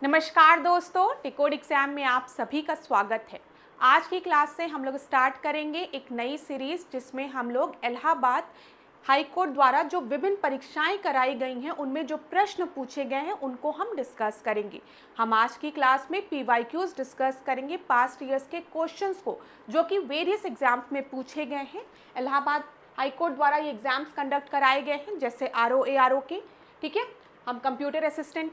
नमस्कार दोस्तों, टिकोड एग्जाम में आप सभी का स्वागत है। आज की क्लास से हम लोग स्टार्ट करेंगे एक नई सीरीज जिसमें हम लोग इलाहाबाद हाई कोर्ट द्वारा जो विभिन्न परीक्षाएं कराई गई हैं उनमें जो प्रश्न पूछे गए हैं उनको हम डिस्कस करेंगे। हम आज की क्लास में पीवाईक्यूज डिस्कस करेंगे, पास्ट ईयर्स के क्वेश्चंस को जो कि वेरियस एग्जाम्स में पूछे गए हैं। इलाहाबाद हाई कोर्ट द्वारा ये एग्जाम्स कंडक्ट कराए गए हैं, जैसे आरओ एआरओ के। ठीक है, हम कंप्यूटर असिस्टेंट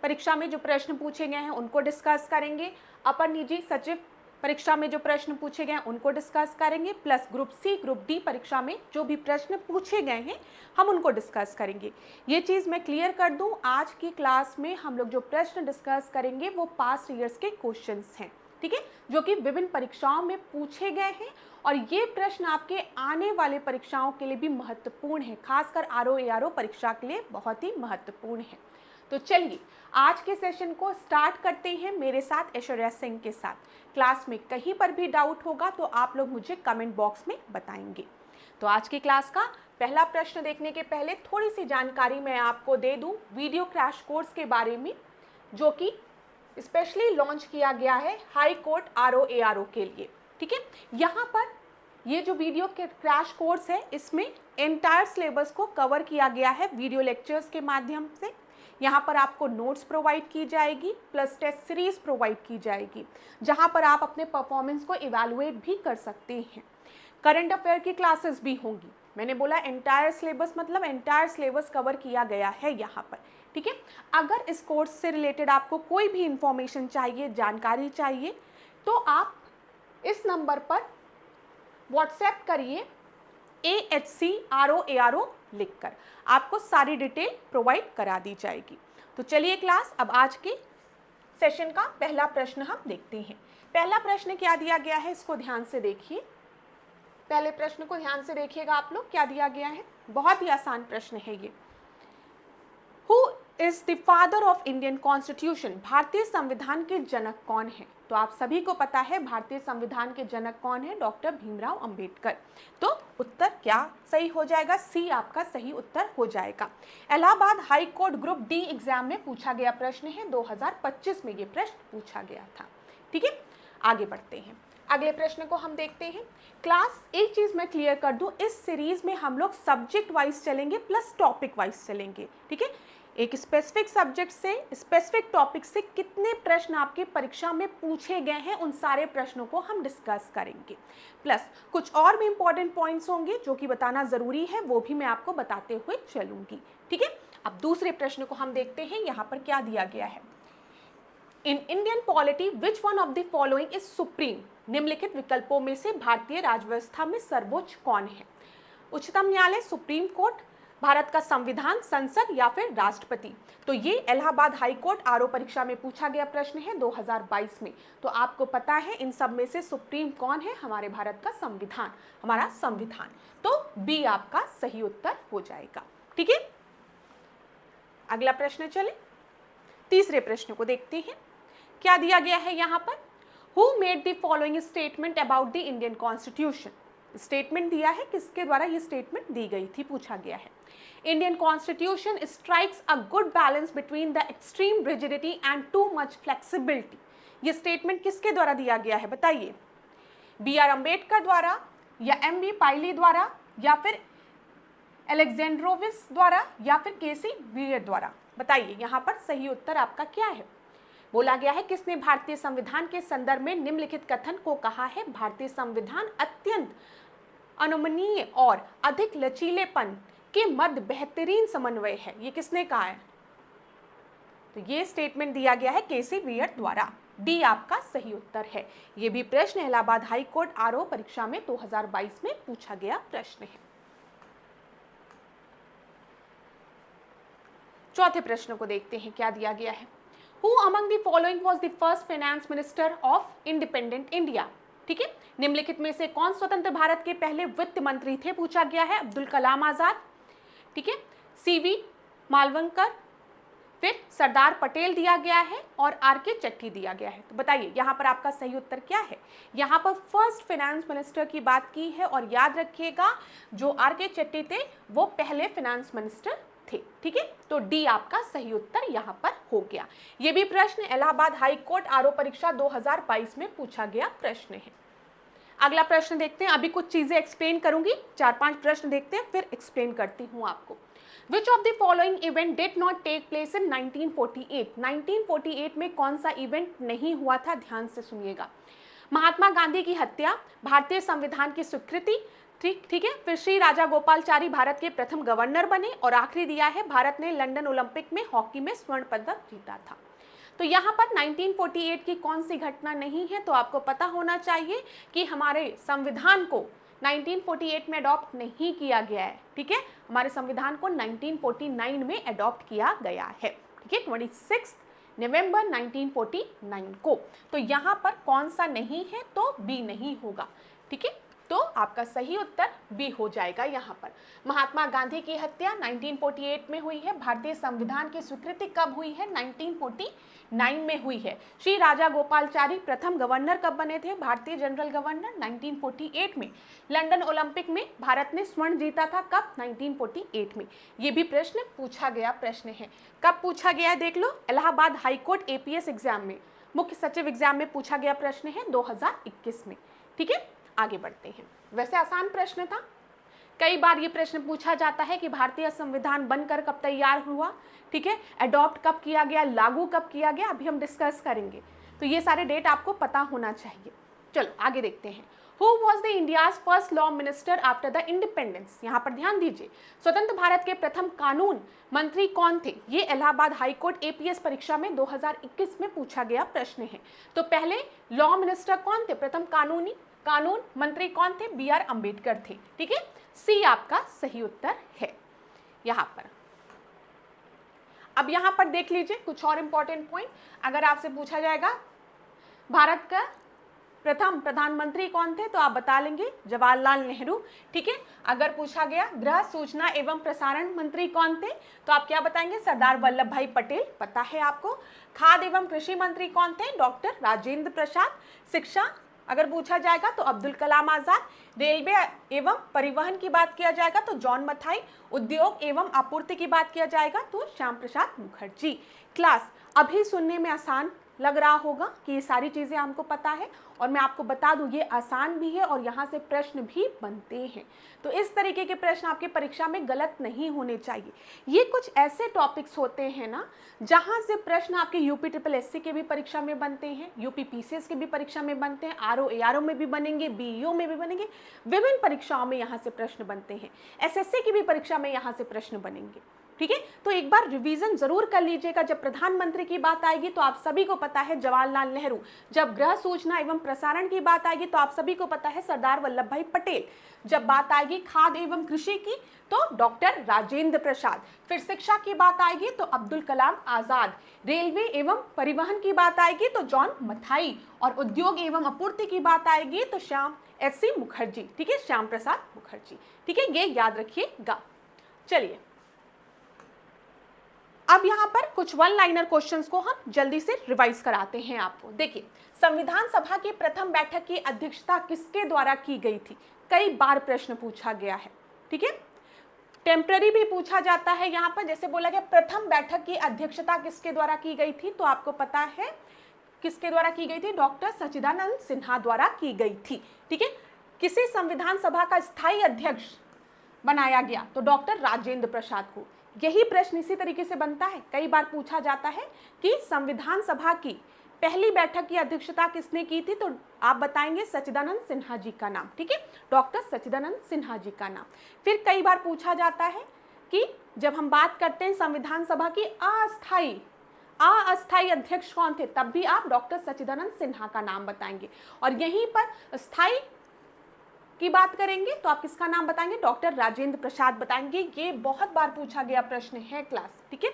परीक्षा में जो प्रश्न पूछे गए हैं उनको डिस्कस करेंगे, अपर निजी सचिव परीक्षा में जो प्रश्न पूछे गए हैं उनको डिस्कस करेंगे, plus group C group D परीक्षा में जो भी प्रश्न पूछे गए हैं हम उनको डिस्कस करेंगे। ये चीज़ मैं क्लियर कर दूं, आज की क्लास में हम लोग जो प्रश्न डिस्कस करेंगे वो पास्ट ईयर्स के क्वेश्चंस हैं, ठीक है, जो कि विभिन्न परीक्षाओं में पूछे गए हैं और ये प्रश्न आपके आने वाले परीक्षाओं के लिए भी महत्वपूर्ण है, खासकर आरओ एआरओ परीक्षा के लिए बहुत ही महत्वपूर्ण है। तो चलिए आज के सेशन को स्टार्ट करते हैं मेरे साथ ऐश्वर्या सिंह के साथ। क्लास में कहीं पर भी डाउट होगा तो आप लोग मुझे कमेंट बॉक्स में बताएंगे। तो आज की क्लास का पहला प्रश्न देखने के पहले थोड़ी सी जानकारी मैं आपको दे दूं वीडियो क्रैश कोर्स के बारे में, जो कि स्पेशली लॉन्च किया गया है हाई कोर्ट आरओ एआरओ के लिए। ठीक है, यहाँ पर ये जो वीडियो के क्रैश कोर्स है इसमें एंटायर सिलेबस को कवर किया गया है वीडियो लेक्चर्स के माध्यम से। यहाँ पर आपको नोट्स प्रोवाइड की जाएगी, प्लस टेस्ट सीरीज प्रोवाइड की जाएगी, जहाँ पर आप अपने परफॉर्मेंस को इवैल्यूएट भी कर सकते हैं। करंट अफेयर की क्लासेस भी होंगी। मैंने बोला एंटायर सिलेबस, मतलब एंटायर सिलेबस कवर किया गया है यहाँ पर। ठीक है, अगर इस कोर्स से रिलेटेड आपको कोई भी इंफॉर्मेशन चाहिए, जानकारी चाहिए, तो आप इस नंबर पर व्हाट्सएप करिए AHCROARO लिखकर, आपको सारी डिटेल प्रोवाइड करा दी जाएगी। तो चलिए क्लास, अब आज के सेशन का पहला प्रश्न हम देखते हैं। पहला प्रश्न क्या दिया गया है इसको ध्यान से देखिए। पहले प्रश्न को ध्यान से देखिएगा आप लोग, क्या दिया गया है। बहुत ही आसान प्रश्न है ये। Who is the father of Indian constitution? भारतीय संविधान के जनक कौन है? तो आप सभी को पता है भारतीय संविधान के जनक कौन है, डॉक्टर भीमराव अंबेडकर। तो उत्तर क्या सही हो जाएगा? सी आपका सही उत्तर हो जाएगा। Allahabad high court group D exam में पूछा गया प्रश्न है, 2025 में ये प्रश्न पूछा गया था। ठीक है, आगे बढ़ते हैं, अगले प्रश्न को हम देखते हैं। क्लास एक चीज मैं क्लियर कर दूं, इस सीरीज में हम लोग सब्जेक्ट वाइज चलेंगे प्लस टॉपिक वाइज चलेंगे। ठीक है, एक स्पेसिफिक सब्जेक्ट से, स्पेसिफिक टॉपिक से कितने प्रश्न आपके परीक्षा में पूछे गए हैं उन सारे प्रश्नों को हम डिस्कस करेंगे। प्लस कुछ और भी इंपॉर्टेंट पॉइंट्स होंगे जो कि बताना जरूरी है, वो भी मैं आपको बताते हुए चलूंगी। ठीक है, अब दूसरे प्रश्न को हम देखते हैं। यहाँ पर क्या दिया गया है। In Indian polity which one of the following is supreme? निम्नलिखित विकल्पों में से भारतीय राजव्यवस्था में सर्वोच्च कौन है? उच्चतम न्यायालय, सुप्रीम कोर्ट, भारत का संविधान, संसद या फिर राष्ट्रपति? तो ये इलाहाबाद हाई कोर्ट आरओ परीक्षा में पूछा गया प्रश्न है 2022 में। तो आपको पता है इन सब में से सुप्रीम कौन है? हमारे भारत का संविधान, हमारा संविधान। तो बी आपका सही उत्तर हो जाएगा। ठीक है, अगला प्रश्न चले, तीसरे प्रश्न को देखते हैं। क्या दिया गया है यहाँ पर। Who made the following statement about the Indian constitution? Statement दिया है, किसके द्वारा ये स्टेटमेंट दी गई थी, पूछा गया है। Indian constitution strikes a good balance between the extreme rigidity and too much flexibility. ये स्टेटमेंट किसके द्वारा दिया गया है बताइए। BR अम्बेडकर द्वारा, या MB पाइली द्वारा, या फिर अलेक्जेंड्रोविस द्वारा, या फिर KC वीयर द्वारा? बताइए यहाँ पर सही उत्तर आपका क्या है। बोला गया है किसने भारतीय संविधान के संदर्भ में निम्नलिखित कथन को कहा है। भारतीय संविधान अत्यंत अनुमनीय और अधिक लचीलेपन के मध्य बेहतरीन समन्वय है। ये किसने कहा है? तो ये स्टेटमेंट दिया गया है KC वीयर द्वारा। डी आपका सही उत्तर है। ये भी प्रश्न इलाहाबाद हाई कोर्ट आरओ परीक्षा में 2022 में पूछा गया प्रश्न है। चौथे प्रश्न को देखते हैं, क्या दिया गया है। Who among the following was the first finance minister of independent India? ठीक है, निम्नलिखित में से कौन स्वतंत्र भारत के पहले वित्त मंत्री थे, पूछा गया है। अब्दुल कलाम आजाद, ठीक है, CV मालवंकर, फिर सरदार पटेल दिया गया है और RK चट्टी दिया गया है। तो बताइए यहाँ पर आपका सही उत्तर क्या है। यहाँ पर फर्स्ट फाइनेंस मिनिस्टर की बात की है और याद रखिएगा जो RK चट्टी थे वो पहले फाइनेंस मिनिस्टर थे। ठीक है, तो डी आपका सही उत्तर यहाँ पर हो गया। ये भी प्रश्न इलाहाबाद हाई कोर्ट आरओ परीक्षा 2022 में पूछा गया प्रश्न है। अगला प्रश्न देखते हैं। अभी कुछ चीजें एक्सप्लेन करूंगी, 4-5 प्रश्न देखते हैं फिर एक्सप्लेन करती हूं आपको। Which of the following event did not take place in 1948? 1948 में कौन सा इवेंट नहीं हुआ था, ध्यान से सुनिएगा। महात्मा गांधी की हत्या, भारतीय संविधान की स्वीकृति, ठीक है, फिर श्री राजा गोपालचारी भारत के प्रथम गवर्नर बने, और आखिरी दिया है भारत ने लंदन ओलंपिक में हॉकी में स्वर्ण पदक जीता था। तो यहाँ पर 1948 की कौन सी घटना नहीं है, तो आपको पता होना चाहिए कि हमारे संविधान को 1948 में अडॉप्ट नहीं किया गया है। ठीक है, हमारे संविधान को 1949 में अडॉप्ट किया गया है। ठीक है, 26 नवंबर 1949 को। तो यहाँ पर कौन सा नहीं है, तो बी नहीं होगा। ठीक है, तो आपका सही उत्तर बी हो जाएगा। यहाँ पर महात्मा गांधी की हत्या 1948 में हुई है। भारतीय संविधान की स्वीकृति कब हुई है, 1949 में हुई है। श्री राजा गोपालचारी प्रथम गवर्नर कब बने थे, भारतीय जनरल गवर्नर, 1948 में। लंदन ओलंपिक में भारत ने स्वर्ण जीता था, कब, 1948 में। ये भी प्रश्न पूछा गया प्रश्न है। कब पूछा गया है देख लो, इलाहाबाद हाईकोर्ट एपीएस एग्जाम में, मुख्य सचिव एग्जाम में पूछा गया प्रश्न है 2021 में। ठीक है, आगे बढ़ते हैं। वैसे आसान प्रश्न था। कई बार ये प्रश्न पूछा जाता है कि भारतीय संविधान बनकर कब तैयार हुआ, ठीक है, अडॉप्ट कब किया गया, लागू कब किया गया, अभी हम डिस्कस करेंगे। तो ये सारे डेट आपको पता होना चाहिए। चलो आगे देखते हैं। Who was the India's first law minister after the independence? यहाँ पर ध्यान दीजिए, स्वतंत्र भारत के प्रथम कानून मंत्री कौन थे? ये इलाहाबाद हाईकोर्ट एपीएस परीक्षा में 2021 में पूछा गया प्रश्न है। तो पहले लॉ मिनिस्टर कौन थे, प्रथम कानून मंत्री कौन थे, बी आर अम्बेडकर थे। ठीक है, सी आपका सही उत्तर है यहाँ पर। अब यहाँ पर देख लीजिए कुछ और इंपॉर्टेंट पॉइंट। अगर आपसे पूछा जाएगा भारत का प्रथम प्रधानमंत्री कौन थे, तो आप बता लेंगे जवाहरलाल नेहरू। ठीक है, अगर पूछा गया गृह सूचना एवं प्रसारण मंत्री कौन थे, तो आप क्या बताएंगे, सरदार वल्लभ भाई पटेल, पता है आपको। खाद्य एवं कृषि मंत्री कौन थे, डॉक्टर राजेंद्र प्रसाद। शिक्षा अगर पूछा जाएगा तो अब्दुल कलाम आजाद। रेलवे एवं परिवहन की बात किया जाएगा तो जॉन मथाई। उद्योग एवं आपूर्ति की बात किया जाएगा तो श्याम प्रसाद मुखर्जी। क्लास अभी सुनने में आसान लग रहा होगा कि ये सारी चीज़ें हमको पता है, और मैं आपको बता दूं ये आसान भी है और यहाँ से प्रश्न भी बनते हैं। तो इस तरीके के प्रश्न आपके परीक्षा में गलत नहीं होने चाहिए। ये कुछ ऐसे टॉपिक्स होते हैं ना जहाँ से प्रश्न आपके यूपी ट्रिपल एससी के भी परीक्षा में बनते हैं, यूपी पीसीएस के भी परीक्षा में बनते हैं, आरओ एआरओ में भी बनेंगे, बीईओ में भी बनेंगे, विभिन्न परीक्षाओं में यहाँ से प्रश्न बनते हैं, एसएससी की भी परीक्षा में यहाँ से प्रश्न बनेंगे। ठीक है, तो एक बार रिवीजन जरूर कर लीजिएगा। जब प्रधानमंत्री की बात आएगी तो आप सभी को पता है जवाहरलाल नेहरू। जब गृह सूचना एवं प्रसारण की बात आएगी तो आप सभी को पता है सरदार वल्लभ भाई पटेल। जब बात आएगी खाद्य एवं कृषि की तो डॉक्टर राजेंद्र प्रसाद। फिर शिक्षा की बात आएगी तो अब्दुल कलाम आजाद। रेलवे एवं परिवहन की बात आएगी तो जॉन मथाई, और उद्योग एवं आपूर्ति की बात आएगी तो श्याम मुखर्जी। ठीक है, श्याम प्रसाद मुखर्जी। ठीक है, ये याद रखिएगा। चलिए अब यहाँ पर कुछ वन लाइनर क्वेश्चंस को हम जल्दी से रिवाइज कराते हैं आपको। देखिए, संविधान सभा की प्रथम बैठक की अध्यक्षता किसके द्वारा की गई थी, कई बार प्रश्न पूछा गया है। ठीक है, टेम्पररी भी पूछा जाता है यहाँ पर। जैसे बोला गया प्रथम बैठक की अध्यक्षता किसके द्वारा की गई थी, तो आपको पता है किसके द्वारा की गई थी, डॉक्टर सच्चिदानंद सिन्हा द्वारा की गई थी। ठीक है, किसे संविधान सभा का स्थायी अध्यक्ष बनाया गया, तो डॉक्टर राजेंद्र प्रसाद को। यही प्रश्न इसी तरीके से बनता है, कई बार पूछा जाता है कि संविधान सभा की पहली बैठक की अध्यक्षता किसने की थी, तो आप बताएंगे सच्चिदानंद सिन्हा जी का नाम। ठीक है, डॉक्टर सच्चिदानंद सिन्हा जी का नाम। फिर कई बार पूछा जाता है कि जब हम बात करते हैं संविधान सभा की अस्थायी अध्यक्ष कौन थे, तब भी आप डॉक्टर सच्चिदानंद सिन्हा का नाम बताएंगे। और यहीं पर स्थायी की बात करेंगे तो आप किसका नाम बताएंगे, डॉक्टर राजेंद्र प्रसाद बताएंगे। ये बहुत बार पूछा गया प्रश्न है क्लास। ठीक है,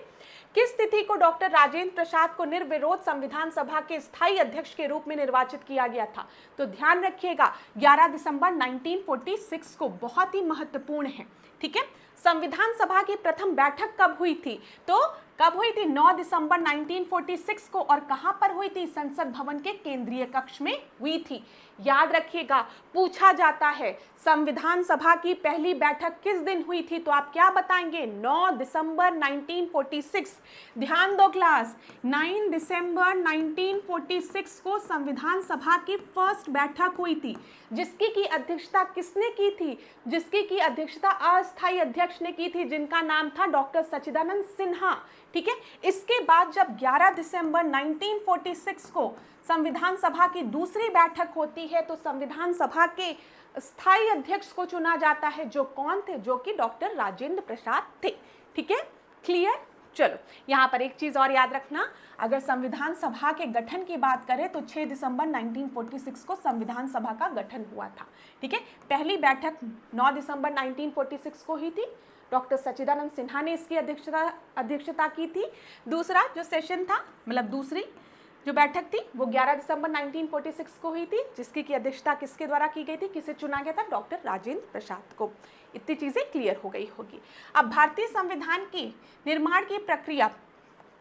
किस तिथि को डॉक्टर राजेंद्र प्रसाद को निर्विरोध संविधान सभा के स्थायी अध्यक्ष के रूप में निर्वाचित किया गया था, तो ध्यान रखिएगा 11 दिसंबर 1946 को। बहुत ही महत्वपूर्ण है। ठीक है, संविधान सभा की प्रथम बैठक कब हुई थी, तो कब हुई थी, 9 दिसंबर 1946 को। और कहां पर हुई थी, संसद भवन के केंद्रीय कक्ष में हुई थी। याद रखिएगा, पूछा जाता है संविधान सभा की पहली बैठक किस दिन हुई थी, तो आप क्या बताएंगे? 9 दिसंबर 1946। ध्यान दो क्लास, 9 दिसंबर 1946 को संविधान सभा की फर्स्ट बैठक हुई थी, जिसकी की अध्यक्षता किसने की थी? जिसकी की अध्यक्षता अस्थायी अध्यक्ष ने की थी, जिनका नाम था डॉक्टर सच्चिदानंद सिन्हा। ठीक है, इसके बाद जब 11 दिसंबर 1946 को संविधान सभा की दूसरी बैठक होती है, तो संविधान सभा के स्थायी अध्यक्ष को चुना जाता है, जो कौन थे? जो कि डॉक्टर राजेंद्र प्रसाद थे। ठीक है, क्लियर? चलो, यहाँ पर एक चीज और याद रखना, अगर संविधान सभा के गठन की बात करें तो 6 दिसंबर 1946 को संविधान सभा का गठन हुआ था। ठीक है, पहली बैठक 9 दिसंबर 1946 को हुई थी, डॉक्टर सच्चिदानंद सिन्हा ने इसकी अध्यक्षता की थी। दूसरा जो सेशन था, मतलब दूसरी जो बैठक थी, वो 11 दिसंबर 1946 को हुई थी, जिसकी की अध्यक्षता किसके द्वारा की गई थी? किसे चुना गया था? डॉक्टर राजेंद्र प्रसाद को। इतनी चीजें क्लियर हो गई होगी। अब भारतीय संविधान की निर्माण की प्रक्रिया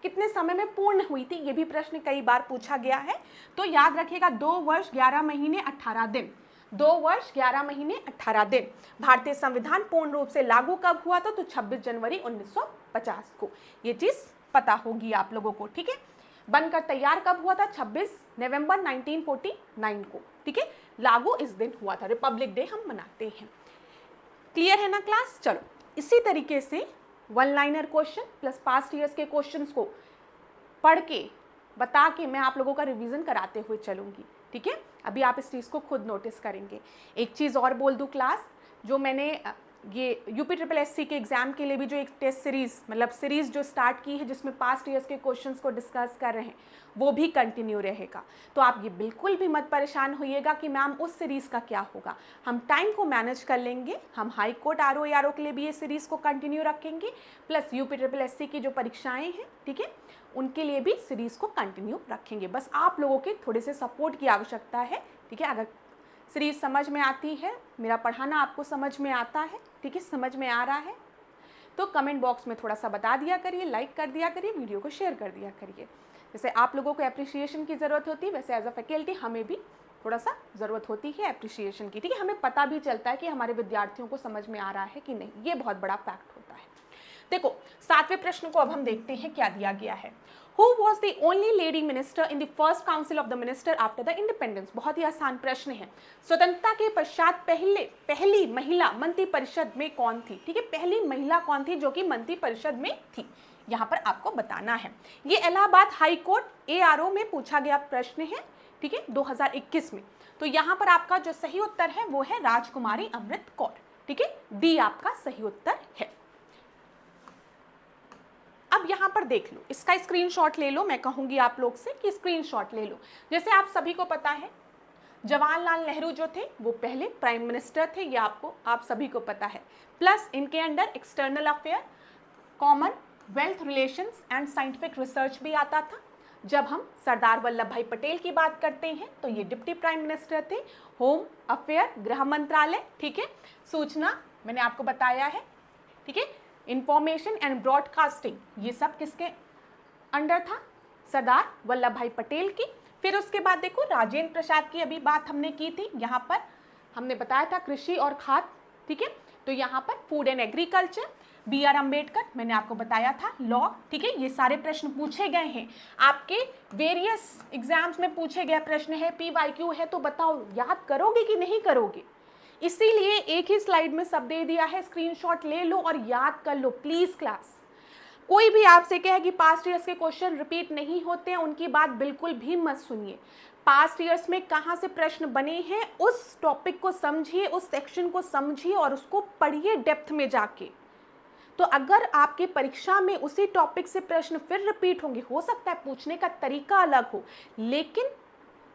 कितने समय में पूर्ण हुई थी? ये भी प्रश्न कई बार पूछा गया है, तो याद रखिएगा 2 वर्ष 11 महीने 18 दिन। 2 वर्ष 11 महीने 18 दिन। भारतीय संविधान पूर्ण रूप से लागू कब हुआ था? तो 26 जनवरी 1950 को। ये चीज पता होगी आप लोगों को। ठीक है, बनकर तैयार कब हुआ था? 26 नवंबर 1949 को। ठीक है, लागू इस दिन हुआ था, रिपब्लिक डे हम मनाते हैं। क्लियर है ना क्लास? चलो, इसी तरीके से one liner question plus past years के क्वेश्चंस को पढ़ के बता के मैं आप लोगों का रिवीजन कराते हुए चलूंगी। ठीक है, अभी आप इस चीज़ को खुद नोटिस करेंगे। एक चीज़ और बोल दूं क्लास, जो मैंने ये UPSSC के एग्जाम के लिए भी जो एक टेस्ट सीरीज, मतलब सीरीज जो स्टार्ट की है, जिसमें पास्ट ईयर्स के क्वेश्चंस को डिस्कस कर रहे हैं, वो भी कंटिन्यू रहेगा। तो आप ये बिल्कुल भी मत परेशान होइएगा कि मैम उस सीरीज का क्या होगा। हम टाइम को मैनेज कर लेंगे। हम हाई कोर्ट RO के लिए भी ये सीरीज को कंटिन्यू रखेंगे, प्लस UPSSC की जो परीक्षाएं हैं, ठीक है, उनके लिए भी सीरीज को कंटिन्यू रखेंगे। बस आप लोगों के थोड़े से सपोर्ट की आवश्यकता है। ठीक है, अगर सीरीज समझ में आती है, मेरा पढ़ाना आपको समझ में आता है, ठीक है, समझ में आ रहा है, तो कमेंट बॉक्स में थोड़ा सा बता दिया करिए, लाइक कर दिया करिए, वीडियो को शेयर कर दिया करिए। जैसे आप लोगों को एप्रिसिएशन की ज़रूरत होती है, वैसे एज अ फैकल्टी हमें भी थोड़ा सा ज़रूरत होती है एप्रिसिएशन की। ठीक है, हमें पता भी चलता है कि हमारे विद्यार्थियों को समझ में आ रहा है कि नहीं, ये बहुत बड़ा फैक्ट होता है। देखो, 7वें प्रश्न को अब हम देखते हैं क्या दिया गया है। Who was the only lady minister in the first council of the minister after the independence? बहुत ही आसान प्रश्न है। स्वतंत्रता के पश्चात पहली महिला मंत्री परिषद में कौन थी? ठीक है, पहली महिला कौन थी जो कि मंत्री परिषद में थी, यहाँ पर आपको बताना है। ये इलाहाबाद हाई कोर्ट ARO में पूछा गया प्रश्न है, ठीक है, 2021 में। तो यहाँ पर आपका जो सही उत्तर है वो है राजकुमारी अमृत कौर। ठीक है, डी आपका सही उत्तर है। अब यहाँ पर देख लो, इसका स्क्रीनशॉट ले लो। मैं कहूँगी आप लोग से कि स्क्रीनशॉट ले लो। जैसे आप सभी को पता है, जवाहरलाल नेहरू जो थे वो पहले प्राइम मिनिस्टर थे, ये आप सभी को पता है। प्लस इनके under external affair, Commonwealth relations and scientific research भी आता था। जब हम सरदार वल्लभ भाई पटेल की बात करते हैं तो ये डिप्टी प्राइम मिनिस्टर थे। होम अफेयर, गृह मंत्रालय, ठीक है, सूचना मैंने आपको बताया है, ठीक है, इंफॉर्मेशन एंड ब्रॉडकास्टिंग, ये सब किसके अंडर था? सरदार वल्लभ भाई पटेल की। फिर उसके बाद देखो, राजेंद्र प्रसाद की अभी बात हमने की थी, यहाँ पर हमने बताया था कृषि और खाद्य, ठीक है, तो यहाँ पर food and agriculture. BR Ambedkar मैंने आपको बताया था, लॉ, ठीक है। ये सारे प्रश्न पूछे गए हैं आपके वेरियस एग्जाम्स में, पूछे गए प्रश्न है, PYQ है, तो बताओ याद करोगे कि नहीं करोगे? इसीलिए एक ही स्लाइड में सब दे दिया है, स्क्रीनशॉट ले लो और याद कर लो प्लीज क्लास। कोई भी आपसे कहे कि पास्ट ईयर्स के क्वेश्चन रिपीट नहीं होते हैं, उनकी बात बिल्कुल भी मत सुनिए। पास्ट ईयर्स में कहाँ से प्रश्न बने हैं, उस टॉपिक को समझिए, उस सेक्शन को समझिए और उसको पढ़िए डेप्थ में जाके। तो अगर आपकी परीक्षा में उसी टॉपिक से प्रश्न फिर रिपीट होंगे, हो सकता है पूछने का तरीका अलग हो, लेकिन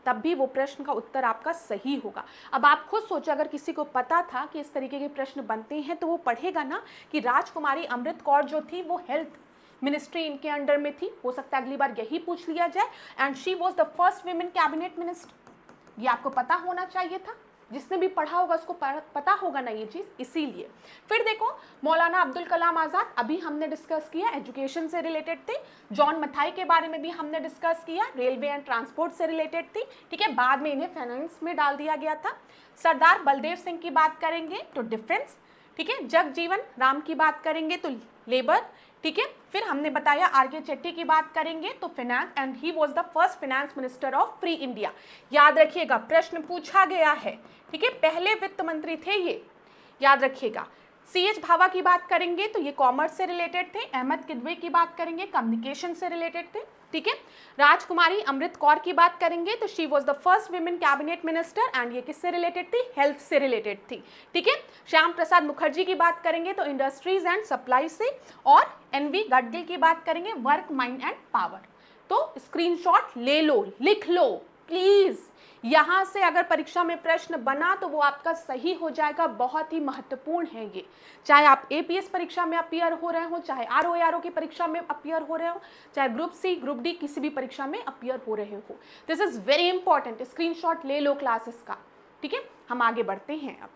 तब भी वो प्रश्न का उत्तर आपका सही होगा। अब आप खुद सोचो, अगर किसी को पता था कि इस तरीके के प्रश्न बनते हैं तो वो पढ़ेगा ना कि राजकुमारी अमृत कौर जो थी वो हेल्थ मिनिस्ट्री इनके अंडर में थी, हो सकता है अगली बार यही पूछ लिया जाए, and she was the first women cabinet minister. ये आपको पता होना चाहिए था, जिसने भी पढ़ा होगा उसको पता होगा ना ये चीज़, इसीलिए। फिर देखो मौलाना अब्दुल कलाम आज़ाद, अभी हमने डिस्कस किया, एजुकेशन से रिलेटेड थे। जॉन मथाई के बारे में भी हमने डिस्कस किया, रेलवे एंड ट्रांसपोर्ट से रिलेटेड थी, ठीक है। बाद में इन्हें फाइनेंस में डाल दिया गया था। सरदार बलदेव सिंह की बात करेंगे तो डिफेंस, ठीक है। जगजीवन राम की बात करेंगे तो लेबर, ठीक है। फिर हमने बताया आर.के. चेट्टी की बात करेंगे तो finance, and he was the first finance minister of free India. याद रखिएगा, प्रश्न पूछा गया है, ठीक है, पहले वित्त मंत्री थे ये, याद रखिएगा। सी.एच. भाभा की बात करेंगे तो ये कॉमर्स से रिलेटेड थे। अहमद किदवई की बात करेंगे, कम्युनिकेशन से रिलेटेड थे, ठीक है। राजकुमारी अमृत कौर की बात करेंगे तो she was the first women cabinet minister, and ये किससे रिलेटेड थी, हेल्थ से रिलेटेड थी, ठीक है। श्याम प्रसाद मुखर्जी की बात करेंगे तो इंडस्ट्रीज एंड सप्लाई से, और एन.वी. गडगिल की बात करेंगे वर्क, माइंड एंड पावर। तो स्क्रीनशॉट ले लो, लिख लो प्लीज। यहाँ से अगर परीक्षा में प्रश्न बना तो वो आपका सही हो जाएगा, बहुत ही महत्वपूर्ण है ये। चाहे आप एपीएस परीक्षा में अपियर हो रहे हो, चाहे आरओ की परीक्षा में अपियर हो रहे हो, चाहे ग्रुप सी, ग्रुप डी, किसी भी परीक्षा में अपियर हो रहे हो, this is very important. Screenshot ले लो क्लासेस का, ठीक है। हम आगे बढ़ते हैं। अब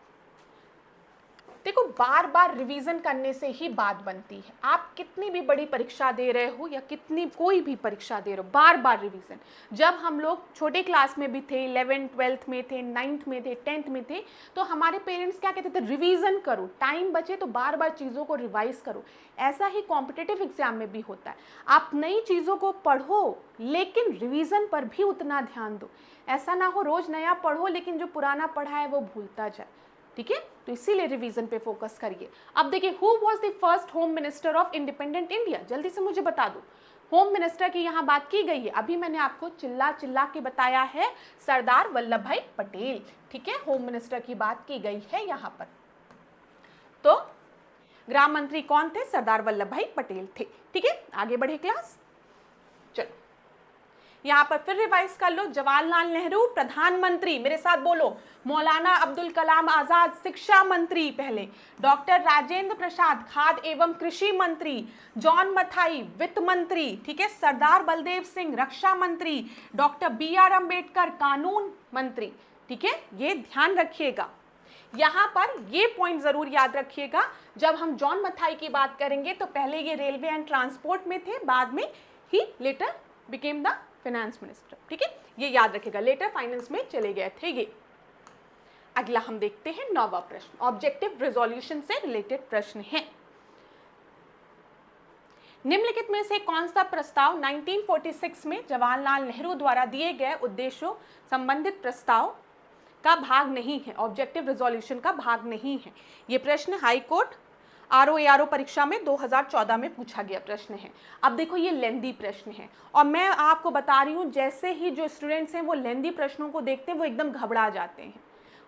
देखो, बार बार रिवीजन करने से ही बात बनती है। आप कितनी भी बड़ी परीक्षा दे रहे हो या कितनी कोई भी परीक्षा दे रहे हो, बार बार रिवीजन। जब हम लोग छोटे क्लास में भी थे, 11th 12th में थे, 9th में थे, 10th में थे, तो हमारे पेरेंट्स क्या कहते थे, रिवीजन करो, टाइम बचे तो बार बार चीज़ों को रिवाइज करो। ऐसा ही कॉम्पिटिटिव एग्जाम में भी होता है। आप नई चीज़ों को पढ़ो लेकिन रिवीजन पर भी उतना ध्यान दो। ऐसा ना हो रोज नया पढ़ो लेकिन जो पुराना पढ़ा है वो भूलता जाए, ठीक है। तो इसीलिए रिवीजन पे फोकस करिए। अब देखिए, who was the first home minister of independent India, जल्दी से मुझे बता दो। होम मिनिस्टर की यहाँ बात की गई है, अभी मैंने आपको चिल्ला चिल्ला के बताया है, सरदार वल्लभ भाई पटेल, ठीक है। होम मिनिस्टर की बात की गई है यहाँ पर। तो गृह मंत्री कौन थे, सरदार वल्लभ भाई पटेल थे, ठीक है। आगे बढ़े क्लास, चलो यहाँ पर फिर रिवाइज कर लो। जवाहरलाल नेहरू प्रधानमंत्री, मेरे साथ बोलो, मौलाना अब्दुल कलाम आजाद शिक्षा मंत्री पहले, डॉक्टर राजेंद्र प्रसाद खाद्य एवं कृषि मंत्री, जॉन मथाई वित्त मंत्री, ठीक है, सरदार बलदेव सिंह रक्षा मंत्री, डॉक्टर बी.आर. अम्बेडकर कानून मंत्री, ठीक है। ये ध्यान रखिएगा, यहाँ पर ये पॉइंट जरूर याद रखिएगा। जब हम जॉन मथाई की बात करेंगे तो पहले ये रेलवे एंड ट्रांसपोर्ट में थे, बाद में ही later became the finance minister, ठीक है। ये याद रखिएगा, लेटर फाइनेंस में चले गए थे ये। अगला हम देखते हैं 9वां प्रश्न, ऑब्जेक्टिव रिजोल्यूशन से रिलेटेड प्रश्न है। निम्नलिखित में से कौन सा प्रस्ताव 1946 में जवाहरलाल नेहरू द्वारा दिए गए उद्देश्यों संबंधित प्रस्ताव का भाग नहीं है, ऑब्जेक्टिव रिजोल्यूशन का भाग नहीं है। ये प्रश्न हाई कोर्ट आरओ परीक्षा में 2014 में पूछा गया प्रश्न है। अब देखो, ये लेंदी प्रश्न है और मैं आपको बता रही हूँ, जैसे ही जो स्टूडेंट्स हैं वो लेंदी प्रश्नों को देखते हैं वो एकदम घबरा जाते हैं,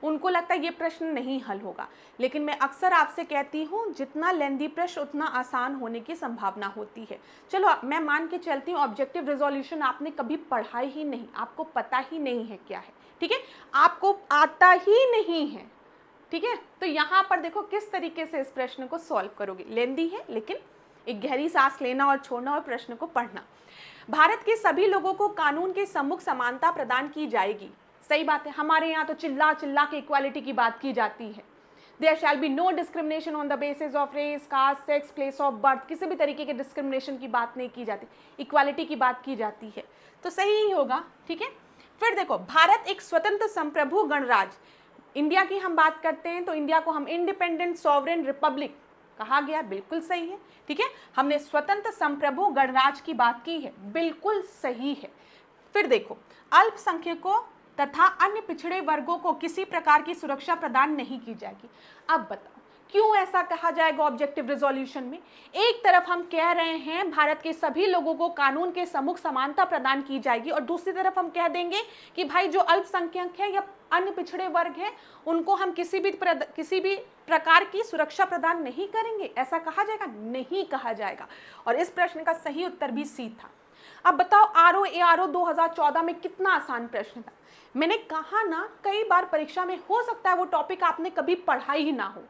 उनको लगता है ये प्रश्न नहीं हल होगा। लेकिन मैं अक्सर आपसे कहती हूँ, जितना लेंदी प्रश्न उतना आसान होने की संभावना होती है। चलो मैं मान के चलती हूँ ऑब्जेक्टिव रिजोल्यूशन आपने कभी पढ़ा ही नहीं, आपको पता ही नहीं है क्या है, ठीक है, आपको आता ही नहीं है, ठीक है। तो यहाँ पर देखो किस तरीके से इस प्रश्न को सॉल्व करोगे। लेंदी है लेकिन एक गहरी सांस लेना और छोड़ना और प्रश्न को पढ़ना। भारत के सभी लोगों को कानून के सम्मुख समानता प्रदान की जाएगी, सही बात है। हमारे यहाँ तो चिल्ला चिल्ला के इक्वालिटी की बात की जाती है। There shall be no discrimination on the basis of race, caste, sex, place of birth, किसी भी तरीके के डिस्क्रिमिनेशन की बात नहीं की जाती, इक्वालिटी की बात की जाती है, तो सही ही होगा, ठीक है। फिर देखो, भारत एक स्वतंत्र संप्रभु गणराज्य, इंडिया की हम बात करते हैं तो इंडिया को हम इंडिपेंडेंट सॉवरेन रिपब्लिक कहा गया, बिल्कुल सही है, ठीक है। हमने स्वतंत्र संप्रभु गणराज्य की बात की है, बिल्कुल सही है। फिर देखो, अल्पसंख्यकों तथा अन्य पिछड़े वर्गों को किसी प्रकार की सुरक्षा प्रदान नहीं की जाएगी। अब बताओ क्यों ऐसा कहा जाएगा ऑब्जेक्टिव रिजोल्यूशन में? एक तरफ हम कह रहे हैं भारत के सभी लोगों को कानून के सम्मुख समानता प्रदान की जाएगी, और दूसरी तरफ हम कह देंगे कि भाई जो अल्पसंख्यक है या अन्य पिछड़े वर्ग है उनको हम किसी भी प्रकार की सुरक्षा प्रदान नहीं करेंगे। ऐसा कहा जाएगा? नहीं कहा जाएगा। और इस प्रश्न का सही उत्तर भी सी था। अब बताओ, आरओ 2014 में कितना आसान प्रश्न था। मैंने कहा ना, कई बार परीक्षा में हो सकता है वो टॉपिक आपने कभी पढ़ा ही ना हो,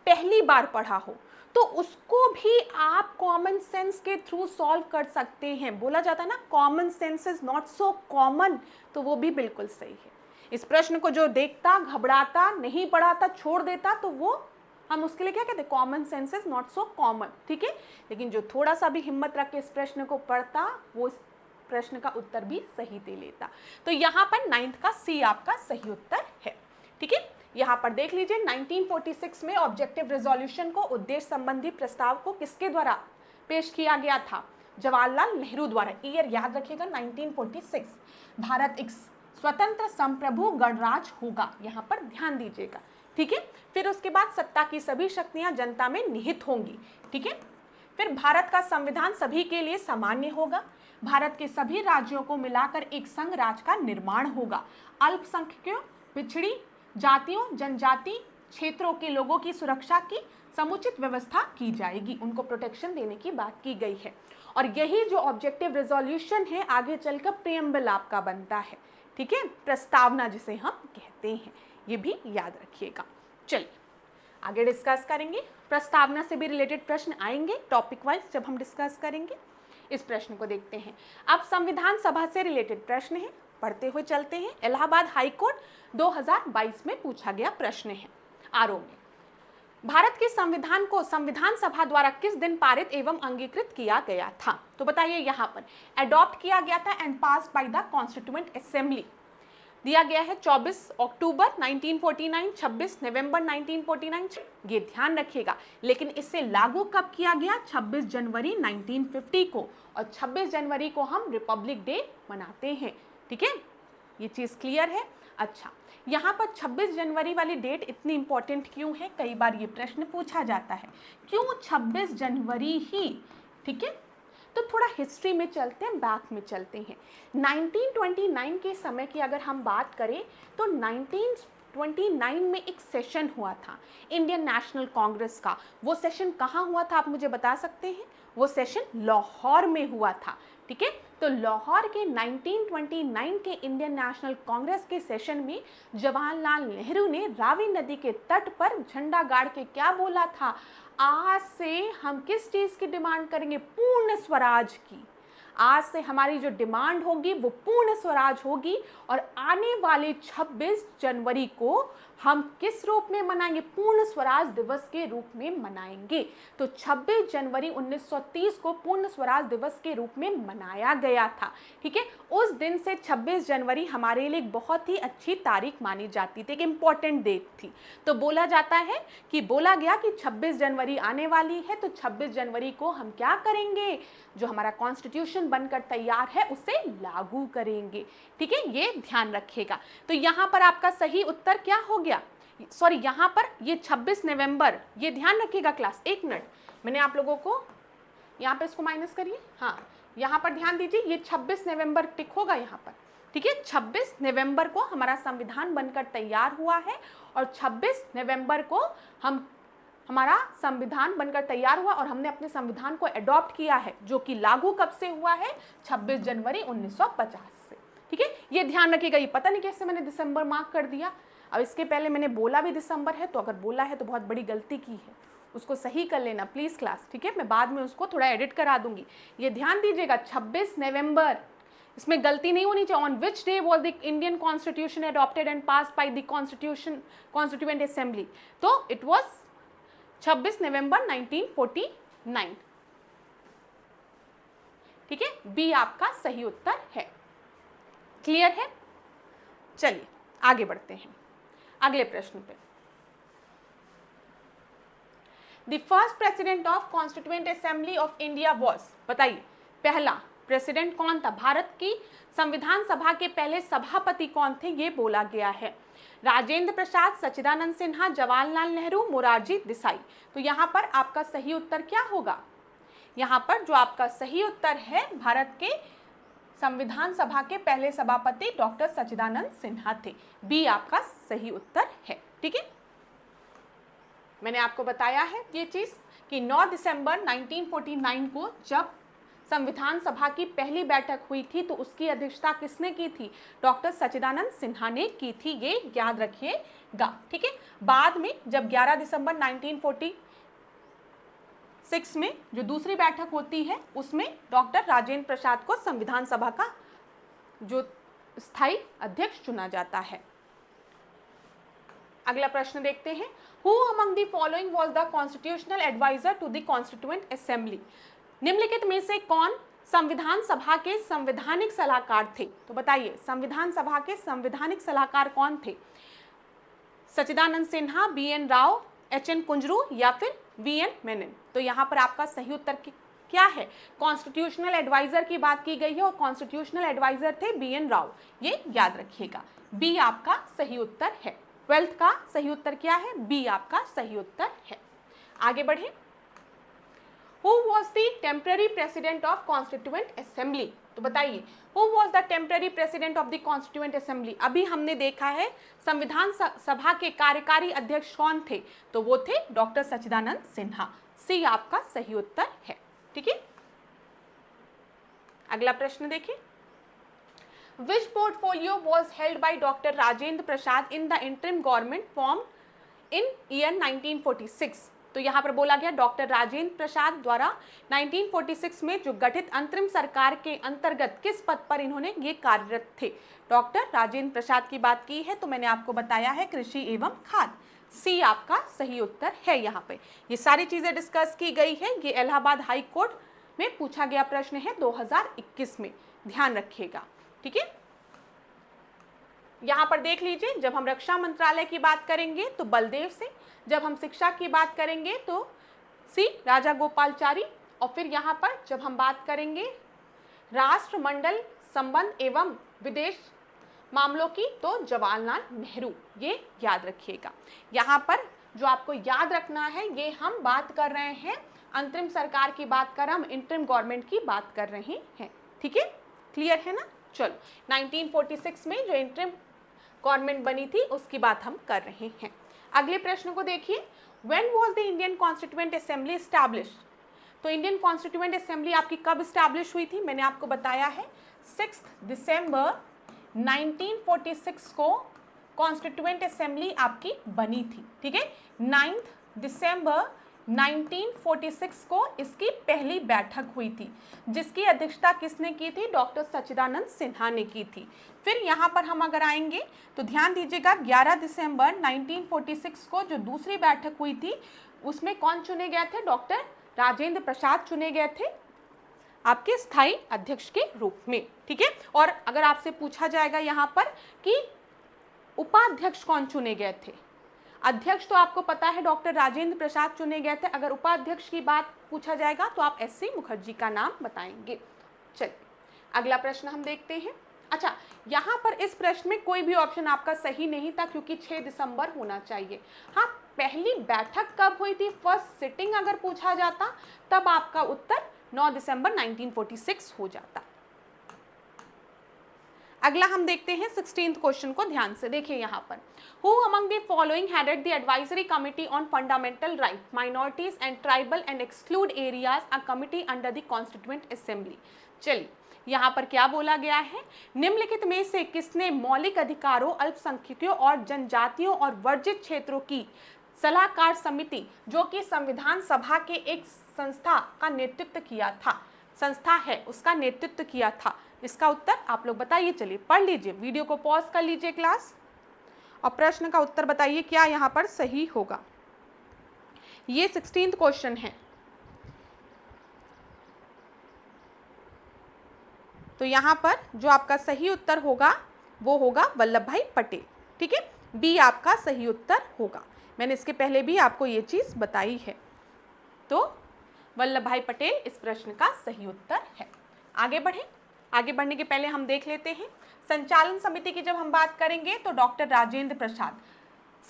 पहली बार पढ़ा हो, तो उसको भी आप कॉमन सेंस के थ्रू सॉल्व कर सकते हैं। बोला जाता है ना, common sense is not so common, तो वो भी बिल्कुल सही है। इस प्रश्न को जो देखता, घबराता, नहीं पढ़ाता, छोड़ देता, तो वो हम उसके लिए क्या कहते हैं, common sense is not so common, ठीक है। लेकिन जो थोड़ा सा भी हिम्मत रख के इस प्रश्न को पढ़ता, वो इस प्रश्न का उत्तर भी सही दे लेता। तो यहाँ पर 9th का सी आपका सही उत्तर है, ठीक है। यहाँ पर देख लीजिए 1946 में ऑब्जेक्टिव रेजोल्यूशन को, उद्देश्य संबंधी प्रस्ताव को किसके द्वारा पेश किया गया था, जवाहरलाल नेहरू द्वारा। ईयर याद रखिएगा 1946। भारत एक स्वतंत्र संप्रभु गणराज्य होगा, यहाँ पर ध्यान दीजिएगा, ठीक है। फिर उसके बाद सत्ता की सभी शक्तियां जनता में निहित होंगी, ठीक है। फिर भारत का संविधान सभी के लिए सामान्य होगा, भारत के सभी राज्यों को मिलाकर एक संघ राज्य का निर्माण होगा, अल्पसंख्यकों, पिछड़ी जातियों, जनजाति क्षेत्रों के लोगों की सुरक्षा की समुचित व्यवस्था की जाएगी, उनको प्रोटेक्शन देने की बात की गई है। और यही जो ऑब्जेक्टिव रेजोल्यूशन है आगे चलकर प्रीएम्बल आपका बनता है, ठीक है, प्रस्तावना जिसे हम कहते हैं, ये भी याद रखिएगा। चलिए आगे डिस्कस करेंगे, प्रस्तावना से भी रिलेटेड प्रश्न आएंगे टॉपिक वाइज जब हम डिस्कस करेंगे। इस प्रश्न को देखते हैं। अब संविधान सभा से रिलेटेड प्रश्न है, पढ़ते हुए चलते हैं। इलाहाबाद हाई कोर्ट 2022 में पूछा गया प्रश्न है। आरओ में भारत के संविधान को संविधान सभा द्वारा किस दिन पारित एवं अंगीकृत किया गया था, तो बताइए। यहाँ पर अडॉप्ट किया गया था and passed by the constituent assembly, दिया गया है 24 अक्टूबर 1949, 26 नवंबर 1949, ये ध्यान रखिएगा। लेकिन इससे लागू कब किया गया, 26 जनवरी 1950 को, और 26 जनवरी को हम रिपब्लिक डे मनाते हैं, ठीक है, ये चीज़ क्लियर है। अच्छा, यहाँ पर 26 जनवरी वाली डेट इतनी इंपॉर्टेंट क्यों है, कई बार ये प्रश्न पूछा जाता है, क्यों 26 जनवरी ही, ठीक है। तो थोड़ा हिस्ट्री में चलते हैं, बैक में चलते हैं। 1929 के समय की अगर हम बात करें तो 1929 में एक सेशन हुआ था इंडियन नेशनल कांग्रेस का। वो सेशन कहाँ हुआ था आप मुझे बता सकते हैं, वो सेशन लाहौर में हुआ था, ठीक है। तो लाहौर के 1929 के इंडियन नेशनल कांग्रेस के सेशन में जवाहरलाल नेहरू ने रावी नदी के तट पर झंडा गाड़ के क्या बोला था, आज से हम किस चीज़ की डिमांड करेंगे, पूर्ण स्वराज की। आज से हमारी जो डिमांड होगी वो पूर्ण स्वराज होगी, और आने वाले 26 जनवरी को हम किस रूप में मनाएंगे, पूर्ण स्वराज दिवस के रूप में मनाएंगे। तो 26 जनवरी 1930 को पूर्ण स्वराज दिवस के रूप में मनाया गया था, ठीक है। उस दिन से 26 जनवरी हमारे लिए एक बहुत ही अच्छी तारीख मानी जाती थी, एक इम्पॉर्टेंट डेट थी। तो बोला जाता है कि बोला गया कि 26 जनवरी आने वाली है, तो 26 जनवरी को हम क्या करेंगे, जो हमारा कॉन्स्टिट्यूशन बनकर तैयार है उसे लागू करेंगे, ठीक है, ये ध्यान रखिएगा। तो यहाँ पर आपका सही उत्तर क्या हो गया, सॉरी यहाँ पर ये 26 नवंबर, ये ध्यान रखिएगा क्लास, एक मिनट, मैंने आप लोगों को यहाँ पे इसको माइनस करिए, हाँ यहाँ पर ध्यान दीजिए, ये 26 नवंबर टिक होगा यहाँ पर, ठीक है। 26 नवंबर को हमारा संविधान बनकर तैयार हुआ है, और 26 नवंबर को हमारा संविधान बनकर तैयार हुआ और हमने अपने संविधान को अडॉप्ट किया है, जो कि लागू कब से हुआ है, 26 जनवरी 1950 से, ठीक है। ये ध्यान रखिएगा। ये पता नहीं कैसे मैंने दिसंबर मार्क कर दिया, अब इसके पहले मैंने बोला भी दिसंबर है, तो अगर बोला है तो बहुत बड़ी गलती की है, उसको सही कर लेना प्लीज़ क्लास, ठीक है। मैं बाद में उसको थोड़ा एडिट करा दूंगी। ये ध्यान दीजिएगा 26 नवंबर, इसमें गलती नहीं होनी चाहिए। On which day was the Indian constitution adopted and passed by the constituent assembly, तो इट वॉज 26 नवंबर 1949, ठीक है। बी आपका सही उत्तर है, क्लियर है। चलिए आगे बढ़ते हैं अगले प्रश्न पे। The first president of constituent assembly of India was, बताइए पहला प्रेसिडेंट कौन था, भारत की संविधान सभा के पहले सभापति कौन थे, ये बोला गया है। राजेंद्र प्रसाद, सच्चिदानंद सिन्हा, जवाहरलाल नेहरू, मोरारजी देसाई। तो यहाँ पर आपका सही उत्तर क्या होगा, यहाँ पर जो आपका सही उत्तर है, भारत के संविधान सभा के पहले सभापति डॉक्टर सच्चिदानंद सिन्हा थे। बी आपका सही उत्तर है, ठीक है। मैंने आपको बताया है ये चीज कि 9 दिसंबर 1949 को जब संविधान सभा की पहली बैठक हुई थी, तो उसकी अध्यक्षता किसने की थी, डॉक्टर सच्चिदानंद सिन्हा ने की थी, ये याद रखिएगा, ठीक है। बाद में जब 11 दिसंबर 1946 में जो दूसरी बैठक होती है, उसमें डॉक्टर राजेंद्र प्रसाद को संविधान सभा का जो स्थायी अध्यक्ष चुना जाता है, अगला प्रश्न देखते हैं, who among the following was the constitutional adviser to the constituent assembly. निम्नलिखित में से कौन संविधान सभा के संवैधानिक सलाहकार थे? तो बताइए संविधान सभा के संवैधानिक सलाहकार कौन थे? सच्चिदानंद सिन्हा, बी.एन. राव, एच.एन. कुंजरू या फिर वी.एन. मेनन। तो यहाँ पर आपका सही उत्तर क्या है? कॉन्स्टिट्यूशनल एडवाइजर की बात की गई है और कॉन्स्टिट्यूशनल एडवाइजर थे बी.एन. राव, ये याद रखिएगा। बी आपका सही उत्तर है। 12th का सही उत्तर क्या है? बी आपका सही उत्तर है। आगे बढ़े, who was the temporary president of constituent assembly. तो बताइए who was the temporary president of the constituent assembly. अभी हमने देखा है संविधान सभा के कार्यकारी अध्यक्ष कौन थे, तो वो थे डॉक्टर सच्चिदानंद सिन्हा। सी आपका सही उत्तर है। ठीक है, अगला प्रश्न देखिए, which portfolio was held by doctor Rajendra Prasad in the interim government form in year 1946। तो यहाँ पर बोला गया डॉक्टर राजेंद्र प्रसाद द्वारा 1946 में जो गठित अंतरिम सरकार के अंतर्गत किस पद पर इन्होंने ये कार्यरत थे। डॉक्टर राजेंद्र प्रसाद की बात की है तो मैंने आपको बताया है कृषि एवं खाद्य। सी आपका सही उत्तर है। यहाँ पे ये सारी चीजें डिस्कस की गई है। ये इलाहाबाद हाई कोर्ट में पूछा गया प्रश्न है 2021 में, ध्यान रखिएगा। ठीक है, यहाँ पर देख लीजिए, जब हम रक्षा मंत्रालय की बात करेंगे तो बलदेव सिंह, जब हम शिक्षा की बात करेंगे तो सी राजा गोपालचारी, और फिर यहाँ पर जब हम बात करेंगे राष्ट्रमंडल संबंध एवं विदेश मामलों की तो जवाहरलाल नेहरू। ये याद रखिएगा। यहाँ पर जो आपको याद रखना है, ये हम बात कर रहे हैं अंतरिम सरकार की बात कर, हम इंटरिम गवर्नमेंट की बात कर रहे हैं। ठीक है, क्लियर है ना। चलो 1946 में जो इंटरिम गवर्नमेंट बनी थी उसकी बात हम कर रहे हैं। अगले प्रश्न को देखिए, when was the Indian constituent assembly established. तो इंडियन कॉन्स्टिट्यूएंट असेंबली आपकी कब एस्टैब्लिश हुई थी? मैंने आपको बताया है 6 दिसंबर 1946 को कॉन्स्टिट्यूएंट असेंबली आपकी बनी थी। ठीक है, 9 दिसंबर 1946 को इसकी पहली बैठक हुई थी, जिसकी अध्यक्षता किसने की थी? डॉक्टर सच्चिदानंद सिन्हा ने की थी। फिर यहाँ पर हम अगर आएंगे तो ध्यान दीजिएगा 11 दिसंबर 1946 को जो दूसरी बैठक हुई थी उसमें कौन चुने गए थे? डॉक्टर राजेंद्र प्रसाद चुने गए थे आपके स्थायी अध्यक्ष के रूप में। ठीक है, और अगर आपसे पूछा जाएगा यहाँ पर कि उपाध्यक्ष कौन चुने गए थे, अध्यक्ष तो आपको पता है डॉक्टर राजेंद्र प्रसाद चुने गए थे, अगर उपाध्यक्ष की बात पूछा जाएगा तो आप एस.सी. मुखर्जी का नाम बताएंगे। चलिए अगला प्रश्न हम देखते हैं। अच्छा, यहाँ पर इस प्रश्न में कोई भी ऑप्शन आपका सही नहीं था क्योंकि 6 दिसंबर होना चाहिए। हाँ, पहली बैठक कब हुई थी, फर्स्ट सिटिंग अगर पूछा जाता तब आपका उत्तर 9 दिसंबर 1946 हो जाता। अगला हम देखते हैं 16th क्वेश्चन को, ध्यान से देखिए यहाँ पर, who among the following headed the advisory committee on fundamental right, minorities and tribal and exclude areas, a committee under the constituent assembly. चलिए यहाँ पर क्या बोला गया है, निम्नलिखित में से किसने मौलिक अधिकारों, अल्पसंख्यकों और जनजातियों और वर्जित क्षेत्रों की सलाहकार समिति जो कि संविधान सभा के एक संस्था का नेतृत्व किया था, संस्था है उसका नेतृत्व किया था, इसका उत्तर आप लोग बताइए। चलिए पढ़ लीजिए, वीडियो को पॉज कर लीजिए क्लास और प्रश्न का उत्तर बताइए क्या यहाँ पर सही होगा। ये 16th क्वेश्चन है। तो यहाँ पर जो आपका सही उत्तर होगा वो होगा वल्लभ भाई पटेल। ठीक है, बी आपका सही उत्तर होगा। मैंने इसके पहले भी आपको ये चीज बताई है। तो वल्लभ भाई पटेल इस प्रश्न का सही उत्तर है। आगे बढ़े, आगे बढ़ने के पहले हम देख लेते हैं संचालन समिति की जब हम बात करेंगे तो डॉक्टर राजेंद्र प्रसाद,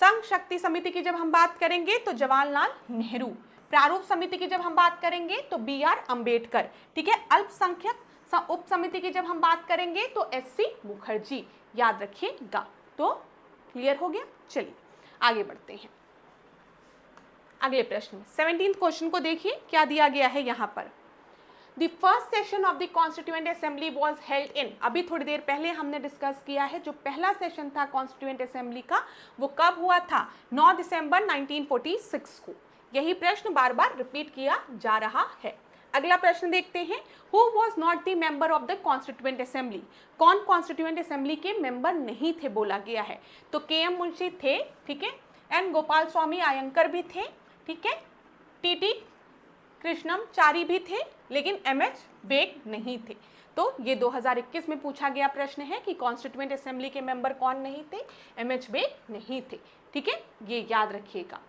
संघ शक्ति समिति की जब हम बात करेंगे तो जवाहरलाल नेहरू, प्रारूप समिति की जब हम बात करेंगे तो बी.आर. अम्बेडकर। ठीक है, अल्पसंख्यक उप समिति की जब हम बात करेंगे तो एस.सी. मुखर्जी, याद रखिएगा। तो क्लियर हो गया। चलिए आगे बढ़ते हैं अगले प्रश्न में। 17th क्वेश्चन को देखिए क्या दिया गया है यहाँ पर, The first session of the Constituent Assembly was held in, अभी थोड़ी देर पहले हमने डिस्कस किया है जो पहला सेशन था कॉन्स्टिट्यूएंट असेंबली का वो कब हुआ था, 9 दिसंबर 1946 को। यही प्रश्न बार बार रिपीट किया जा रहा है। अगला प्रश्न देखते हैं, who was not the member of the constituent assembly, कौन कॉन्स्टिट्यूएंट असेंबली के मेंबर नहीं थे बोला गया है। तो के.एम. मुंशी थे, ठीक है, एन गोपाल स्वामी आयंकर भी थे, ठीक है, टीटी कृष्णमचारी भी थे, लेकिन एमएच बेग नहीं थे। तो ये 2021 में पूछा गया प्रश्न है कि कॉन्स्टिट्यूएंट असेंबली के मेंबर कौन नहीं थे, एमएच बेग नहीं थे, ठीक है, ये याद रखिएगा।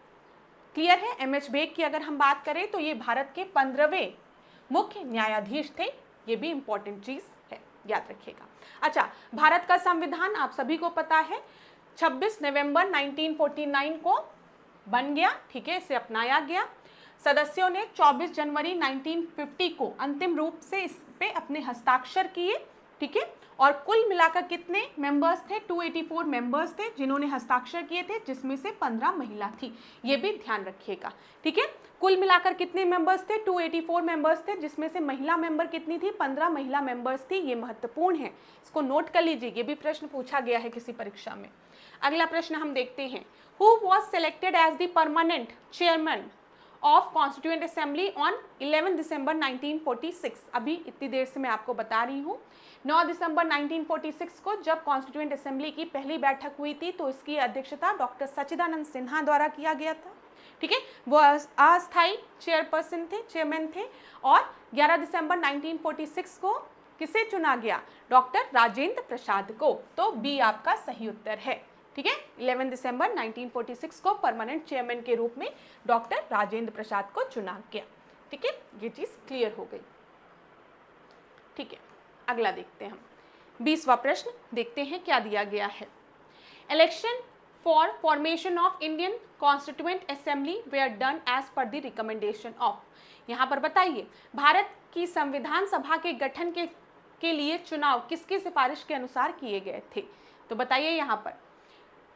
क्लियर है। एमएच बेग की अगर हम बात करें तो ये भारत के 15वें मुख्य न्यायाधीश थे, ये भी इंपॉर्टेंट चीज है, याद रखिएगा। अच्छा, भारत का संविधान आप सभी को पता है 26 नवंबर 1949 को बन गया, ठीक है, इसे अपनाया गया। सदस्यों ने 24 जनवरी 1950 को अंतिम रूप से इस पे अपने हस्ताक्षर किए, ठीक है, और कुल मिलाकर कितने मेंबर्स थे, 284 मेंबर्स थे जिन्होंने हस्ताक्षर किए थे, जिसमें से 15 महिला थी, ये भी ध्यान रखिएगा, ठीक है। कुल मिलाकर कितने मेंबर्स थे, 284 मेंबर्स थे, जिसमें से महिला मेंबर कितनी थी, 15 महिला मेंबर्स थी, ये महत्वपूर्ण है, इसको नोट कर लीजिए, ये भी प्रश्न पूछा गया है किसी परीक्षा में। अगला प्रश्न हम देखते हैं, who was selected as the permanent chairman of constituent assembly on 11 December 1946। अभी इतनी देर से मैं आपको बता रही हूँ, 9 दिसंबर 1946 को जब कॉन्स्टिट्यूएंट असेंबली की पहली बैठक हुई थी तो इसकी अध्यक्षता डॉक्टर सच्चिदानंद सिन्हा द्वारा किया गया था, ठीक है, वो अस्थायी चेयरपर्सन थे, चेयरमैन थे। और 11 दिसंबर 1946 को किसे चुना गया, डॉक्टर राजेंद्र प्रसाद को, तो बी आपका सही उत्तर है, ठीक है। 11 दिसंबर 1946 को परमानेंट चेयरमैन के रूप में डॉक्टर राजेंद्र प्रसाद को चुना गया, ठीक है, ये चीज क्लियर हो गई, ठीक है। अगला देखते हैं हम, 20वां प्रश्न देखते हैं क्या दिया गया है। Election for formation of Indian constituent assembly were done as per the recommendation of. यहाँ पर बताइए, भारत की संविधान सभा के गठन के लिए चुनाव किसकी सिफारिश के अनुसार किए गए थे, तो बताइए यहाँ पर,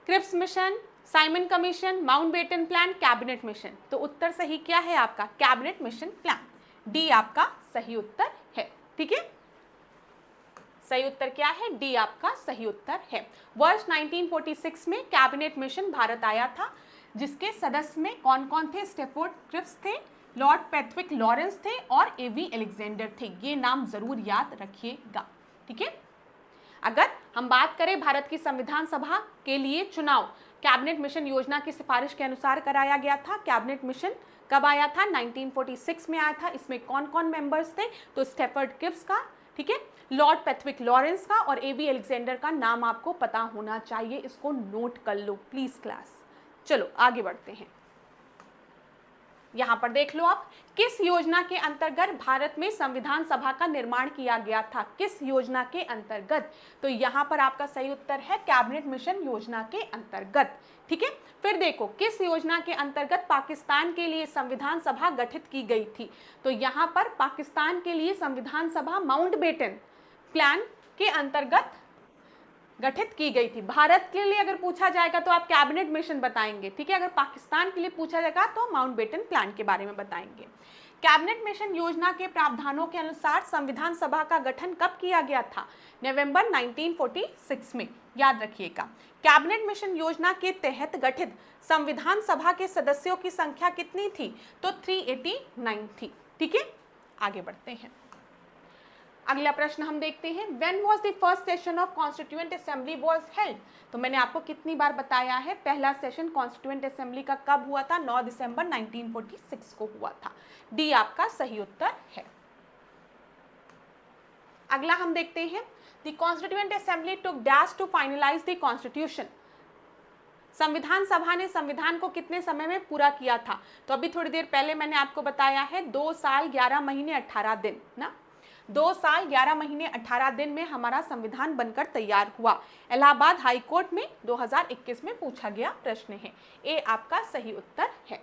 Cripps mission, Simon commission, Mountbatten plan, cabinet mission. तो उत्तर सही क्या है आपका, कैबिनेट मिशन प्लान, डी आपका सही उत्तर है, ठीक है। सही उत्तर क्या है, डी आपका सही उत्तर है। वर्ष 1946 में कैबिनेट मिशन भारत आया था, जिसके सदस्य में कौन कौन थे, स्टेफोर्ड क्रिप्स थे, लॉर्ड पैट्रिक लॉरेंस थे और एवी अलेक्जेंडर थे, ये नाम जरूर याद रखिएगा, ठीक है। अगर हम बात करें भारत की संविधान सभा के लिए चुनाव कैबिनेट मिशन योजना की सिफारिश के अनुसार कराया गया था। कैबिनेट मिशन कब आया था, 1946 में आया था। इसमें कौन कौन मेंबर्स थे, तो स्टेफर्ड क्रिप्स का, ठीक है, लॉर्ड पैट्रिक लॉरेंस का और एवी अलेक्जेंडर का नाम आपको पता होना चाहिए, इसको नोट कर लो प्लीज क्लास। चलो आगे बढ़ते हैं, यहाँ पर देख लो आप, किस योजना के अंतर्गत भारत में संविधान सभा का निर्माण किया गया था, किस योजना के अंतर्गत, तो यहाँ पर आपका सही उत्तर है कैबिनेट मिशन योजना के अंतर्गत, ठीक है। फिर देखो, किस योजना के अंतर्गत पाकिस्तान के लिए संविधान सभा गठित की गई थी, तो यहाँ पर पाकिस्तान के लिए संविधान सभा माउंटबेटन प्लान के अंतर्गत गठित की गई थी। भारत के लिए अगर पूछा जाएगा तो आप कैबिनेट मिशन बताएंगे, ठीक है, अगर पाकिस्तान के लिए पूछा जाएगा तो माउंटबेटन प्लान के बारे में बताएंगे। कैबिनेट मिशन योजना के प्रावधानों के अनुसार संविधान सभा का गठन कब किया गया था, नवंबर 1946 में, याद रखिएगा। कैबिनेट मिशन योजना के तहत गठित संविधान सभा के सदस्यों की संख्या कितनी थी, तो 389 थी, ठीक है। आगे बढ़ते हैं, अगला प्रश्न हम देखते हैं, when was the first session of constituent assembly was held. तो मैंने आपको कितनी बार बताया है, पहला सेशन कॉन्स्टिट्यूएंट असेंबली का कब हुआ था, 9 दिसंबर 1946 को हुआ था, डी आपका सही उत्तर है। अगला हम देखते हैं, the constituent assembly took dash to finalise the constitution. संविधान सभा ने संविधान को कितने समय में पूरा किया था, तो अभी थोड़ी देर पहले मैंने आपको बताया है 2 साल 11 महीने 18 दिन ना, 2 साल 11 महीने 18 दिन में हमारा संविधान बनकर तैयार हुआ। इलाहाबाद हाई कोर्ट में 2021 में पूछा गया प्रश्न है, ए आपका सही उत्तर है।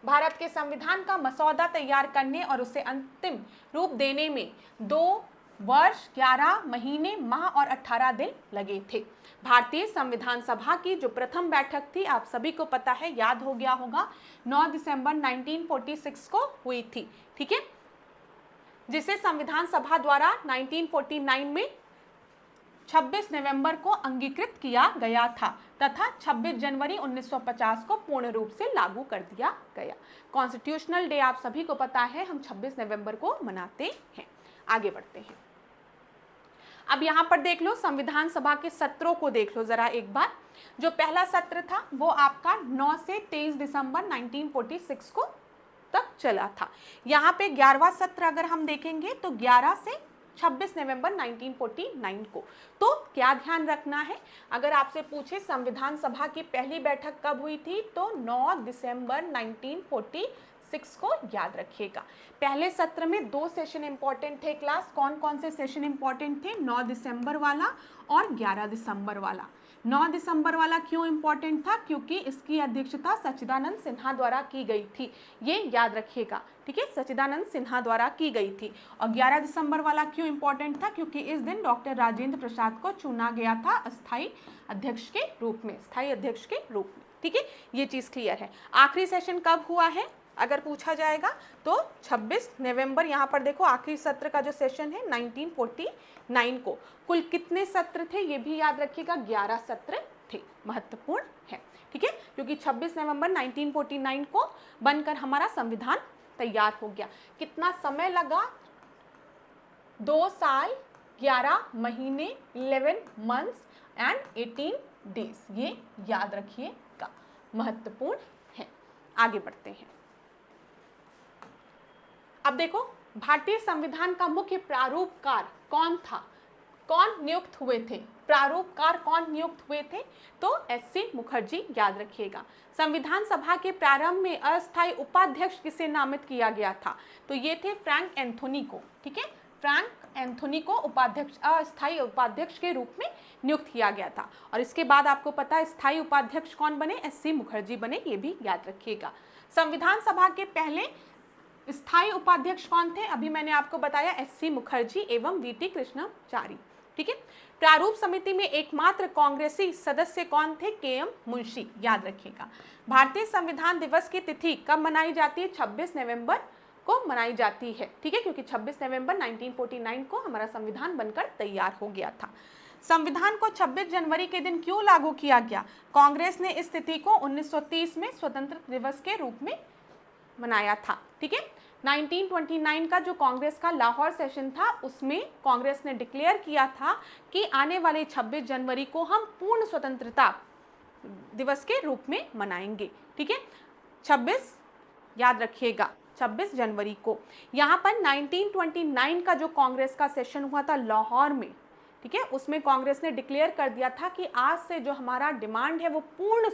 भारत के संविधान का मसौदा तैयार करने और उसे अंतिम रूप देने में 2 वर्ष 11 महीने माह और 18 दिन लगे थे। भारतीय संविधान सभा की जो प्रथम बैठक थी, आप सभी को पता है, याद हो गया होगा, 9 दिसंबर 1946 को हुई थी, ठीक है, जिसे संविधान सभा द्वारा 1949 में 26 नवंबर को अंगीकृत किया गया था तथा 26 जनवरी 1950 को पूर्ण रूप से लागू कर दिया गया। कॉन्स्टिट्यूशनल डे आप सभी को पता है, हम 26 नवंबर को मनाते हैं। आगे बढ़ते हैं, अब यहाँ पर देख लो संविधान सभा के सत्रों को देख लो जरा एक बार। जो पहला सत्र था वो आपका 9 से 23 दिसंबर 1946 को तक चला था। यहाँ पे 11वां सत्र अगर हम देखेंगे तो 11 से 26 नवंबर 1949 को। तो क्या ध्यान रखना है, अगर आपसे पूछे संविधान सभा की पहली बैठक कब हुई थी तो 9 दिसंबर 1946 को याद रखिएगा। पहले सत्र में 2 सेशन इंपॉर्टेंट थे क्लास। कौन कौन से सेशन इंपॉर्टेंट थे? 9 दिसंबर वाला और 11 दिसंबर वाला। 9 दिसंबर वाला क्यों इंपॉर्टेंट था? क्योंकि इसकी अध्यक्षता सच्चिदानंद सिन्हा द्वारा की गई थी, ये याद रखिएगा, ठीक है, सच्चिदानंद सिन्हा द्वारा की गई थी। और 11 दिसंबर वाला क्यों इंपॉर्टेंट था? क्योंकि इस दिन डॉक्टर राजेंद्र प्रसाद को चुना गया था अस्थायी अध्यक्ष के रूप में, स्थायी अध्यक्ष के रूप में, ठीक है, ये चीज क्लियर है। आखिरी सेशन कब हुआ है अगर पूछा जाएगा तो 26 नवंबर। यहाँ पर देखो आखिरी सत्र का जो सेशन है 1949 को। कुल कितने सत्र थे ये भी याद रखिएगा, 11 सत्र थे, महत्वपूर्ण है, ठीक है, क्योंकि 26 नवंबर 1949 को बनकर हमारा संविधान तैयार हो गया। कितना समय लगा? 2 साल 11 महीने 11 मंथ्स एंड 18 डेज, ये याद रखिएगा, महत्वपूर्ण है। आगे बढ़ते हैं। अब देखो भारतीय संविधान का मुख्य प्रारूपकार कौन था, कौन नियुक्त हुए थे? प्रारूपकार कौन नियुक्त हुए थे? तो एस.सी. मुखर्जी, याद रखिएगा। संविधान सभा के प्रारंभ में अस्थायी उपाध्यक्ष किसे नामित किया गया था? तो ये थे फ्रैंक एंथोनी को, ठीक है, फ्रैंक एंथोनी को उपाध्यक्ष, अस्थायी उपाध्यक्ष के रूप में नियुक्त किया गया था। और इसके बाद आपको पता है स्थायी उपाध्यक्ष कौन बने? एस.सी. मुखर्जी बने, ये भी याद रखिएगा। संविधान सभा के पहले स्थायी उपाध्यक्ष कौन थे? अभी मैंने आपको बताया एस.सी. मुखर्जी एवं वी.टी. कृष्णमाचारी, ठीक है। प्रारूप समिति में एकमात्र कांग्रेसी सदस्य कौन थे? के.एम. मुंशी, याद रखिएगा। भारतीय संविधान दिवस की तिथि कब मनाई जाती है? 26 नवंबर को मनाई जाती है, ठीक है, क्योंकि 26 नवंबर 1949 को हमारा संविधान बनकर तैयार हो गया था। संविधान को 26 जनवरी के दिन क्यों लागू किया गया? कांग्रेस ने इस तिथि को 1930 में स्वतंत्रता दिवस के रूप में मनाया था, ठीक है। 1929 का जो कांग्रेस का लाहौर सेशन था उसमें कांग्रेस ने डिक्लेयर किया था कि आने वाले 26 जनवरी को हम पूर्ण स्वतंत्रता दिवस के रूप में मनाएंगे, ठीक है, 26 याद रखिएगा, 26 जनवरी को। यहाँ पर 1929 का जो कांग्रेस का सेशन हुआ था लाहौर में, ठीक है, उसमें कांग्रेस ने डिक्लेयर कर दिया था कि आज से जो हमारा डिमांड है वो पूर्ण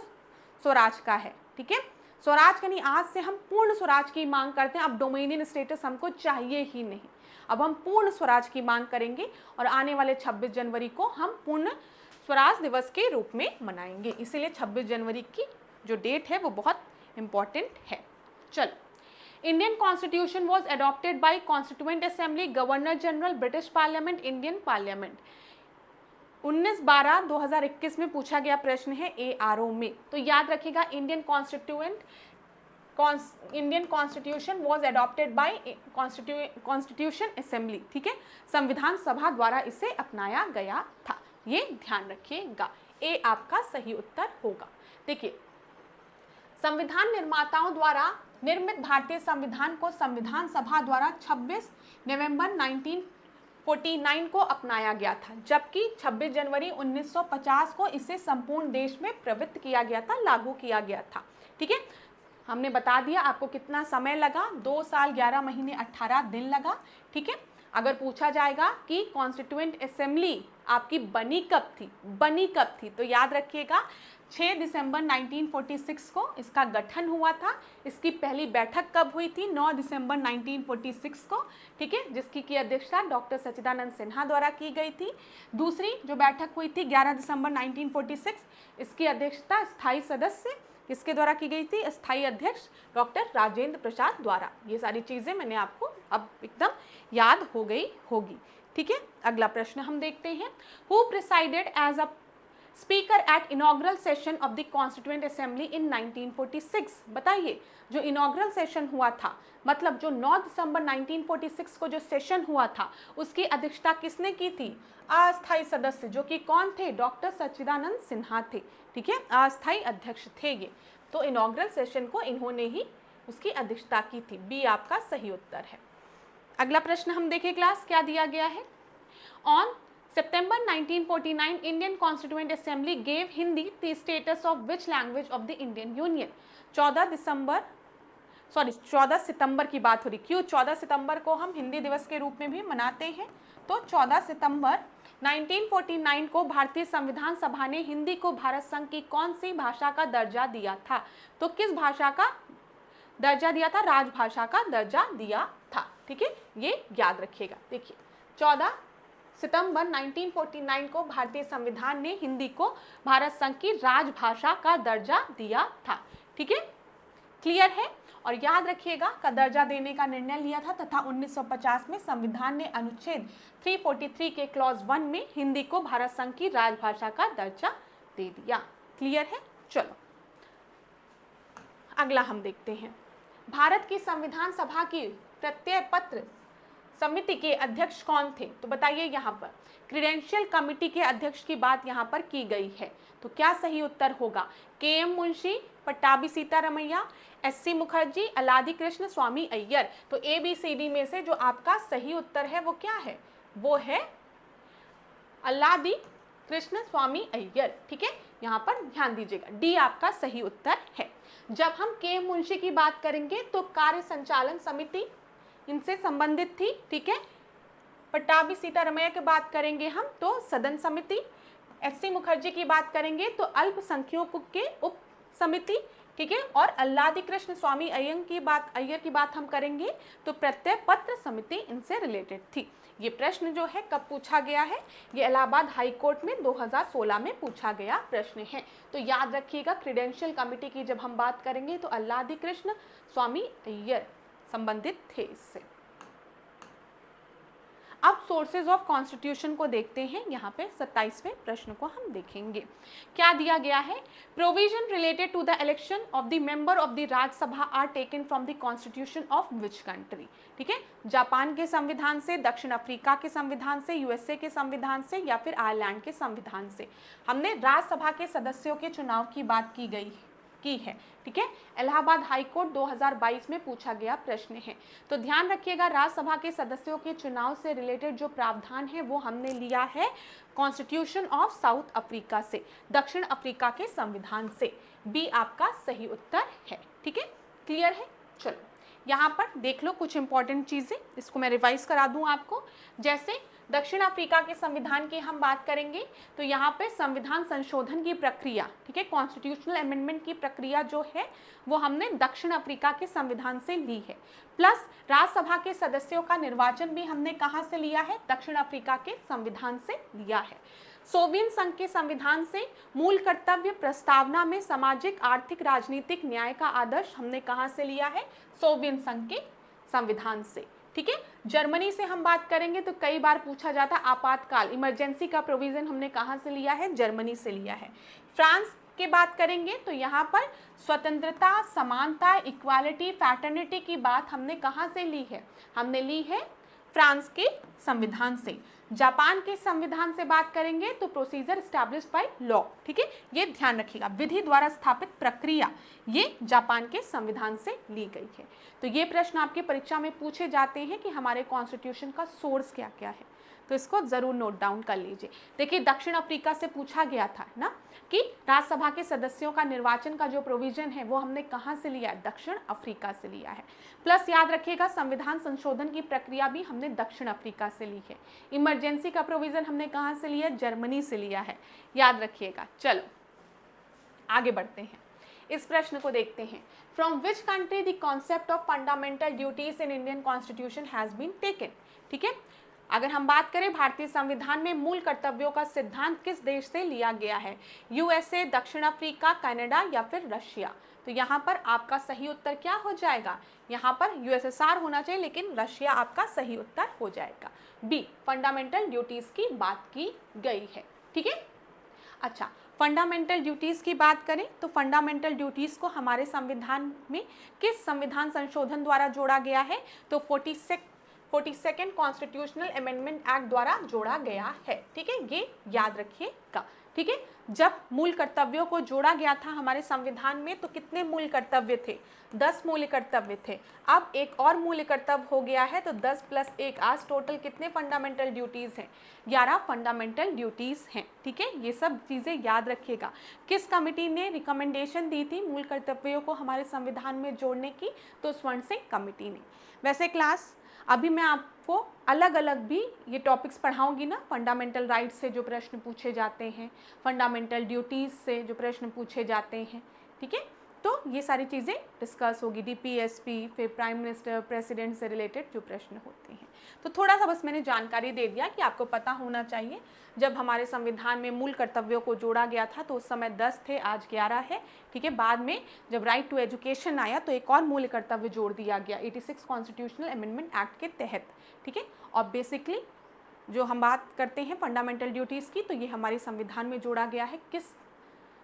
स्वराज का है, ठीक है, स्वराज यानी आज से हम पूर्ण स्वराज की मांग करते हैं। अब डोमिनियन स्टेटस हमको चाहिए ही नहीं, अब हम पूर्ण स्वराज की मांग करेंगे और आने वाले 26 जनवरी को हम पूर्ण स्वराज दिवस के रूप में मनाएंगे। इसीलिए 26 जनवरी की जो डेट है वो बहुत इंपॉर्टेंट है। चलो, Indian constitution was adopted by constituent assembly, governor general, British parliament, Indian parliament. 19/12/2021 में पूछा गया प्रश्न है ARO में, तो याद रखिएगा Indian constitution was adopted by constitution assembly, ठीक है, संविधान सभा द्वारा इसे अपनाया गया था, ये ध्यान रखिएगा, ए आपका सही उत्तर होगा। देखिए, संविधान निर्माताओं द्वारा निर्मित भारतीय संविधान को संविधान सभा द्वारा 26 नवंबर 1949 को अपनाया गया था, जबकि 26 जनवरी 1950 को इसे संपूर्ण देश में प्रवृत्त किया गया था, लागू किया गया था, ठीक है। हमने बता दिया आपको कितना समय लगा, 2 साल 11 महीने 18 दिन लगा, ठीक है। अगर पूछा जाएगा कि कॉन्स्टिट्यूएंट असेंबली आपकी बनी कब थी, तो याद रखिएगा 6 दिसंबर 1946 को इसका गठन हुआ था। इसकी पहली बैठक कब हुई थी? 9 दिसंबर 1946 को, ठीक है, जिसकी की अध्यक्षता डॉक्टर सच्चिदानंद सिन्हा द्वारा की गई थी। दूसरी जो बैठक हुई थी 11 दिसंबर 1946, इसकी अध्यक्षता स्थायी सदस्य किसके द्वारा की गई थी? स्थायी अध्यक्ष डॉक्टर राजेंद्र प्रसाद द्वारा। ये सारी चीज़ें मैंने आपको अब एकदम याद हो गई होगी, ठीक है। अगला प्रश्न हम देखते हैं, who presided as a speaker at inaugural session of the constituent assembly in 1946। बताइए, जो इनॉग्रल सेशन हुआ था, मतलब जो 9 दिसंबर 1946 को जो सेशन हुआ था, उसकी अध्यक्षता किसने की थी? अस्थायी सदस्य, जो कि कौन थे? डॉक्टर सच्चिदानंद सिन्हा थे, ठीक है, अस्थायी अध्यक्ष थे ये। तो इनॉग्रल सेशन को इन्होंने ही उसकी अध्यक्षता की थी, बी आपका सही उत्तर है। अगला प्रश्न हम देखें क्लास, क्या दिया गया है? On September 1949 Indian Constituent Assembly gave Hindi the status of which language of the Indian Union? 14 सितंबर की बात हो रही। क्यों 14 सितंबर को हम हिंदी दिवस के रूप में भी मनाते हैं? तो 14 सितंबर 1949 को भारतीय संविधान सभा ने हिंदी को भारत संघ की कौन सी भाषा का दर्जा दिया था? तो किस भाषा का दर्जा दिया था? राजभाषा का दर्जा दिया था। ठीक है, ये याद रखिएगा। देखिए 14 सितंबर 1949 को भारतीय संविधान ने हिंदी को भारत संघ की राजभाषा का दर्जा दिया था। ठीक है, क्लियर है? और याद रखिएगा का दर्जा देने का निर्णय लिया था तथा 1950 में संविधान ने अनुच्छेद 343 के क्लॉज 1 में हिंदी को भारत संघ की राजभाषा का दर्जा दे दिया। क्लियर है? चलो अगला हम देखते हैं। भारत की संविधान सभा की प्रत्यय पत्र समिति के अध्यक्ष कौन थे? तो बताइए, यहाँ पर क्रीडेंशियल कमिटी के अध्यक्ष की बात यहाँ पर की गई है, तो क्या सही उत्तर होगा? के.एम. मुंशी, पट्टाभी सीतारमैया, एस.सी. मुखर्जी, अलादी कृष्ण स्वामी अय्यर। तो ABCD में से जो आपका सही उत्तर है वो क्या है? वो है अलादी कृष्ण स्वामी अय्यर। ठीक है, यहाँ पर ध्यान दीजिएगा, डी आपका सही उत्तर है। जब हम के.एम. मुंशी की बात करेंगे तो कार्य संचालन समिति इनसे संबंधित थी। ठीक है, पट्टाभी सीतारमैया की बात करेंगे हम तो सदन समिति, एस.सी. मुखर्जी की बात करेंगे तो अल्पसंख्यकों के उप समिति। ठीक है, और अल्लादी कृष्ण स्वामी अय्यर की बात हम करेंगे तो प्रत्यय पत्र समिति इनसे रिलेटेड थी। ये प्रश्न जो है कब पूछा गया है? ये इलाहाबाद हाई कोर्ट में 2016 में पूछा गया प्रश्न है। तो याद रखिएगा, क्रीडेंशियल कमिटी की जब हम बात करेंगे तो अल्लादी कृष्ण स्वामी अय्यर संबंधित थे इससे। अब सोर्सेज ऑफ कॉन्स्टिट्यूशन को देखते हैं। यहाँ पे 27वें प्रश्न को हम देखेंगे। क्या दिया गया है? Provision related to the election of the member of the Rajya Sabha are taken from the constitution of which country? ठीक है, जापान के संविधान से, दक्षिण अफ्रीका के संविधान से, USA के संविधान से या फिर आयरलैंड के संविधान से। हमने राज्यसभा के सदस्यों के चुनाव की बात की है। ठीक है, इलाहाबाद हाई कोर्ट 2022 में पूछा गया प्रश्न है। तो ध्यान रखिएगा, राज्यसभा के सदस्यों के चुनाव से रिलेटेड जो प्रावधान है वो हमने लिया है कॉन्स्टिट्यूशन ऑफ साउथ अफ्रीका से, दक्षिण अफ्रीका के संविधान से। बी आपका सही उत्तर है। ठीक है, क्लियर है? चलो यहाँ पर देख लो कुछ इंपॉर्टेंट चीजें, इसको मैं रिवाइज करा दूं आपको। जैसे दक्षिण अफ्रीका के संविधान की हम बात करेंगे तो यहाँ पे संविधान संशोधन की प्रक्रिया, ठीक है, कॉन्स्टिट्यूशनल अमेंडमेंट की प्रक्रिया जो है वो हमने दक्षिण अफ्रीका के संविधान से ली है। प्लस राज्यसभा के सदस्यों का निर्वाचन भी हमने कहाँ से लिया है? दक्षिण अफ्रीका के संविधान से लिया है। सोवियत संघ के संविधान से मूल कर्तव्य प्रस्तावना में सामाजिक, आर्थिक, राजनीतिक न्याय का आदर्श हमने कहाँ से लिया है? सोवियत संघ के संविधान से। ठीक है, जर्मनी से हम बात करेंगे तो कई बार पूछा जाता है आपातकाल, इमरजेंसी का प्रोविजन हमने कहाँ से लिया है? जर्मनी से लिया है। फ्रांस की बात करेंगे तो यहाँ पर स्वतंत्रता, समानता, इक्वालिटी, फैटर्निटी की बात हमने कहाँ से ली है? हमने ली है फ्रांस के संविधान से। जापान के संविधान से बात करेंगे तो प्रोसीजर एस्टैब्लिश्ड बाय लॉ। ठीक है, ये ध्यान रखिएगा, विधि द्वारा स्थापित प्रक्रिया ये जापान के संविधान से ली गई है। तो ये प्रश्न आपकी परीक्षा में पूछे जाते हैं कि हमारे कॉन्स्टिट्यूशन का सोर्स क्या क्या है, तो इसको जरूर नोट डाउन कर लीजिए। देखिए दक्षिण अफ्रीका से पूछा गया था ना कि राज्यसभा के सदस्यों का निर्वाचन का जो प्रोविजन है वो हमने कहाँ से लिया है? दक्षिण अफ्रीका से लिया है। प्लस याद रखिएगा संविधान संशोधन की प्रक्रिया भी हमने दक्षिण अफ्रीका से ली है। इमरजेंसी का प्रोविजन हमने कहाँ से लिया है? जर्मनी से लिया है, याद रखिएगा। चलो आगे बढ़ते हैं, इस प्रश्न को देखते हैं। From which country the concept of fundamental duties in Indian constitution has been taken? ठीक है, अगर हम बात करें भारतीय संविधान में मूल कर्तव्यों का सिद्धांत किस देश से लिया गया है? USA, दक्षिण अफ्रीका, कनाडा या फिर रशिया? तो यहाँ पर आपका सही उत्तर क्या हो जाएगा? यहाँ पर USSR होना चाहिए लेकिन रशिया आपका सही उत्तर हो जाएगा। बी, फंडामेंटल ड्यूटीज की बात की गई है। ठीक है, अच्छा, फंडामेंटल ड्यूटीज़ की बात करें तो फंडामेंटल ड्यूटीज़ को हमारे संविधान में किस संविधान संशोधन द्वारा जोड़ा गया है? तो 42nd कॉन्स्टिट्यूशनल अमेंडमेंट एक्ट द्वारा जोड़ा गया है। ठीक है, ये याद रखिएगा। ठीक है, जब मूल कर्तव्यों को जोड़ा गया था हमारे संविधान में तो कितने मूल कर्तव्य थे? 10 मूल कर्तव्य थे। अब एक और मूल कर्तव्य हो गया है तो 10 + 1, आज टोटल कितने फंडामेंटल ड्यूटीज हैं? 11 फंडामेंटल ड्यूटीज हैं। ठीक है, ये सब चीज़ें याद रखिएगा। किस कमेटी ने रिकमेंडेशन दी थी मूल कर्तव्यों को हमारे संविधान में जोड़ने की? तो स्वर्ण सिंह कमेटी ने। वैसे क्लास अभी मैं आपको अलग अलग भी ये टॉपिक्स पढ़ाऊंगी ना, फंडामेंटल राइट्स से जो प्रश्न पूछे जाते हैं, फंडामेंटल ड्यूटीज़ से जो प्रश्न पूछे जाते हैं। ठीक है, तो ये सारी चीज़ें डिस्कस होगी, डीपीएसपी, फिर प्राइम मिनिस्टर, प्रेसिडेंट से रिलेटेड जो प्रश्न होते हैं। तो थोड़ा सा बस मैंने जानकारी दे दिया कि आपको पता होना चाहिए। जब हमारे संविधान में मूल कर्तव्यों को जोड़ा गया था तो उस समय 10 थे, आज 11 है। ठीक है, बाद में जब राइट टू एजुकेशन आया तो एक और मूल कर्तव्य जोड़ दिया गया 86 कॉन्स्टिट्यूशनल अमेंडमेंट एक्ट के तहत। ठीक है, और बेसिकली जो हम बात करते हैं फंडामेंटल ड्यूटीज़ की, तो ये हमारे संविधान में जोड़ा गया है। किस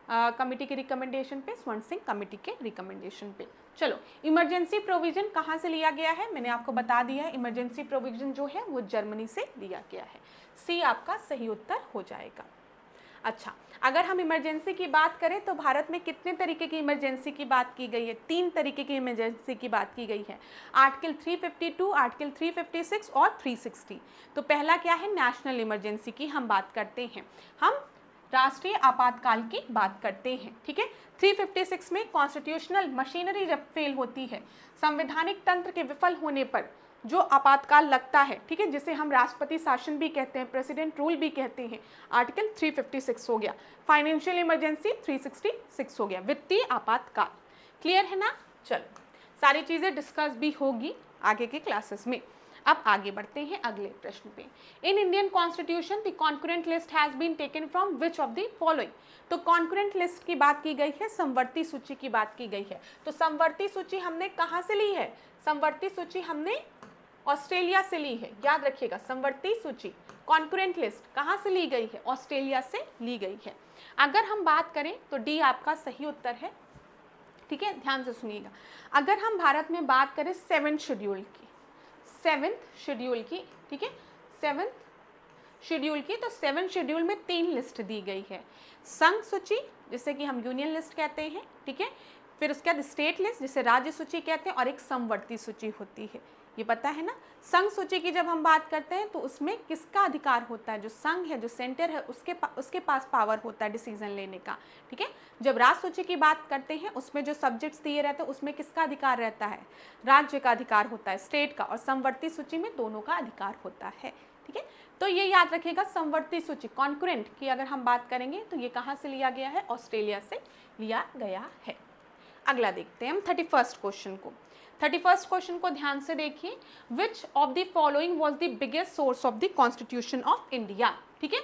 कमेटी के रिकमेंडेशन पे? स्वर्ण सिंह कमेटी के रिकमेंडेशन पे। चलो, इमरजेंसी प्रोविजन कहाँ से लिया गया है? मैंने आपको बता दिया है, इमरजेंसी प्रोविजन जो है वो जर्मनी से लिया गया है। सी आपका सही उत्तर हो जाएगा। अच्छा, अगर हम इमरजेंसी की बात करें तो भारत में कितने तरीके की इमरजेंसी की बात की गई है? 3 तरीके की इमरजेंसी की बात की गई है। आर्टिकल 352, आर्टिकल 356 और 360। तो पहला क्या है? नेशनल इमरजेंसी की हम बात करते हैं, हम राष्ट्रीय आपातकाल की बात करते हैं। ठीक है, 356 में कॉन्स्टिट्यूशनल मशीनरी जब फेल होती है, संवैधानिक तंत्र के विफल होने पर जो आपातकाल लगता है, ठीक है, जिसे हम राष्ट्रपति शासन भी कहते हैं, प्रेसिडेंट रूल भी कहते हैं, आर्टिकल 356 हो गया। फाइनेंशियल इमरजेंसी 366 हो गया, वित्तीय आपातकाल। क्लियर है ना? चलो, सारी चीज़ें डिस्कस भी होगी आगे के क्लासेस में। अब आगे बढ़ते हैं अगले प्रश्न पे। In Indian constitution the concurrent list has been taken from which of the following? तो कॉन्करेंट लिस्ट की बात की गई है, समवर्ती सूची की बात की गई है। तो समवर्ती सूची हमने कहाँ से ली है? समवर्ती सूची हमने ऑस्ट्रेलिया से ली है, याद रखिएगा। समवर्ती सूची, कॉन्करेंट लिस्ट कहाँ से ली गई है? ऑस्ट्रेलिया से ली गई है। अगर हम बात करें तो डी आपका सही उत्तर है। ठीक है, ध्यान से सुनिएगा। अगर हम भारत में बात करें 7th शेड्यूल की, 7th शेड्यूल की, ठीक है, 7th शेड्यूल की, तो 7th शेड्यूल में 3 लिस्ट दी गई है। संघ सूची, जिसे कि हम यूनियन लिस्ट कहते हैं, ठीक है, फिर उसके बाद स्टेट लिस्ट, जिसे राज्य सूची कहते हैं, और एक समवर्ती सूची होती है। ये पता है ना? संघ सूची की जब हम बात करते हैं तो उसमें किसका अधिकार होता है? जो संघ है, जो सेंटर है, उसके पास पावर होता है डिसीजन लेने का। ठीक है, जब राज्य सूची की बात करते हैं उसमें जो सब्जेक्ट्स दिए रहते हैं उसमें किसका अधिकार रहता है? राज्य का अधिकार होता है, स्टेट का। और समवर्ती सूची में दोनों का अधिकार होता है। ठीक है, तो ये याद रखिएगा। समवर्ती सूची, कॉन्करेंट की अगर हम बात करेंगे तो ये कहाँ से लिया गया है? ऑस्ट्रेलिया से लिया गया है। अगला देखते हैं हम 31st क्वेश्चन को। 31st क्वेश्चन को ध्यान से देखिए। विच of the following was the biggest source of the constitution of India? ठीक है,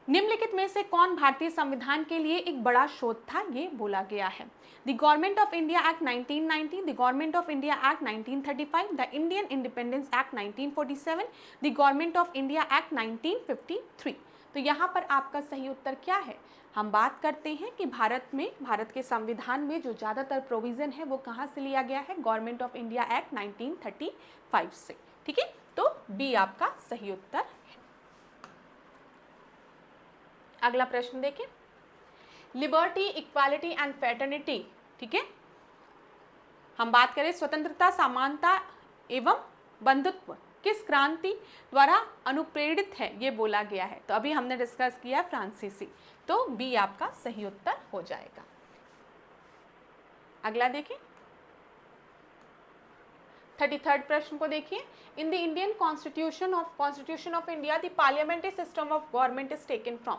निम्नलिखित में से कौन भारतीय संविधान के लिए एक बड़ा शोध था? ये बोला गया है। The government of India act 1990, the government of India act 1935, the Indian independence act 1947, the government of India act 1953। तो यहाँ पर आपका सही उत्तर क्या है? हम बात करते हैं कि भारत के संविधान में जो ज़्यादातर प्रोविज़न है वो कहाँ से लिया गया है? गवर्नमेंट ऑफ इंडिया एक्ट 1935 से। ठीक है, तो बी आपका सही उत्तर है। अगला प्रश्न देखें। लिबर्टी, इक्वालिटी एंड फ्रेटर्निटी, ठीक है, हम बात करें स्वतंत्रता, समानता एवं बंधुत्व किस क्रांति द्वारा अनुप्रेरित है? ये बोला गया है। तो अभी हमने डिस्कस किया फ्रांसीसी, तो बी आपका सही उत्तर हो जाएगा। अगला देखें, 33rd प्रश्न को देखिए। इन the Indian constitution of India the parliamentary system of government is taken from.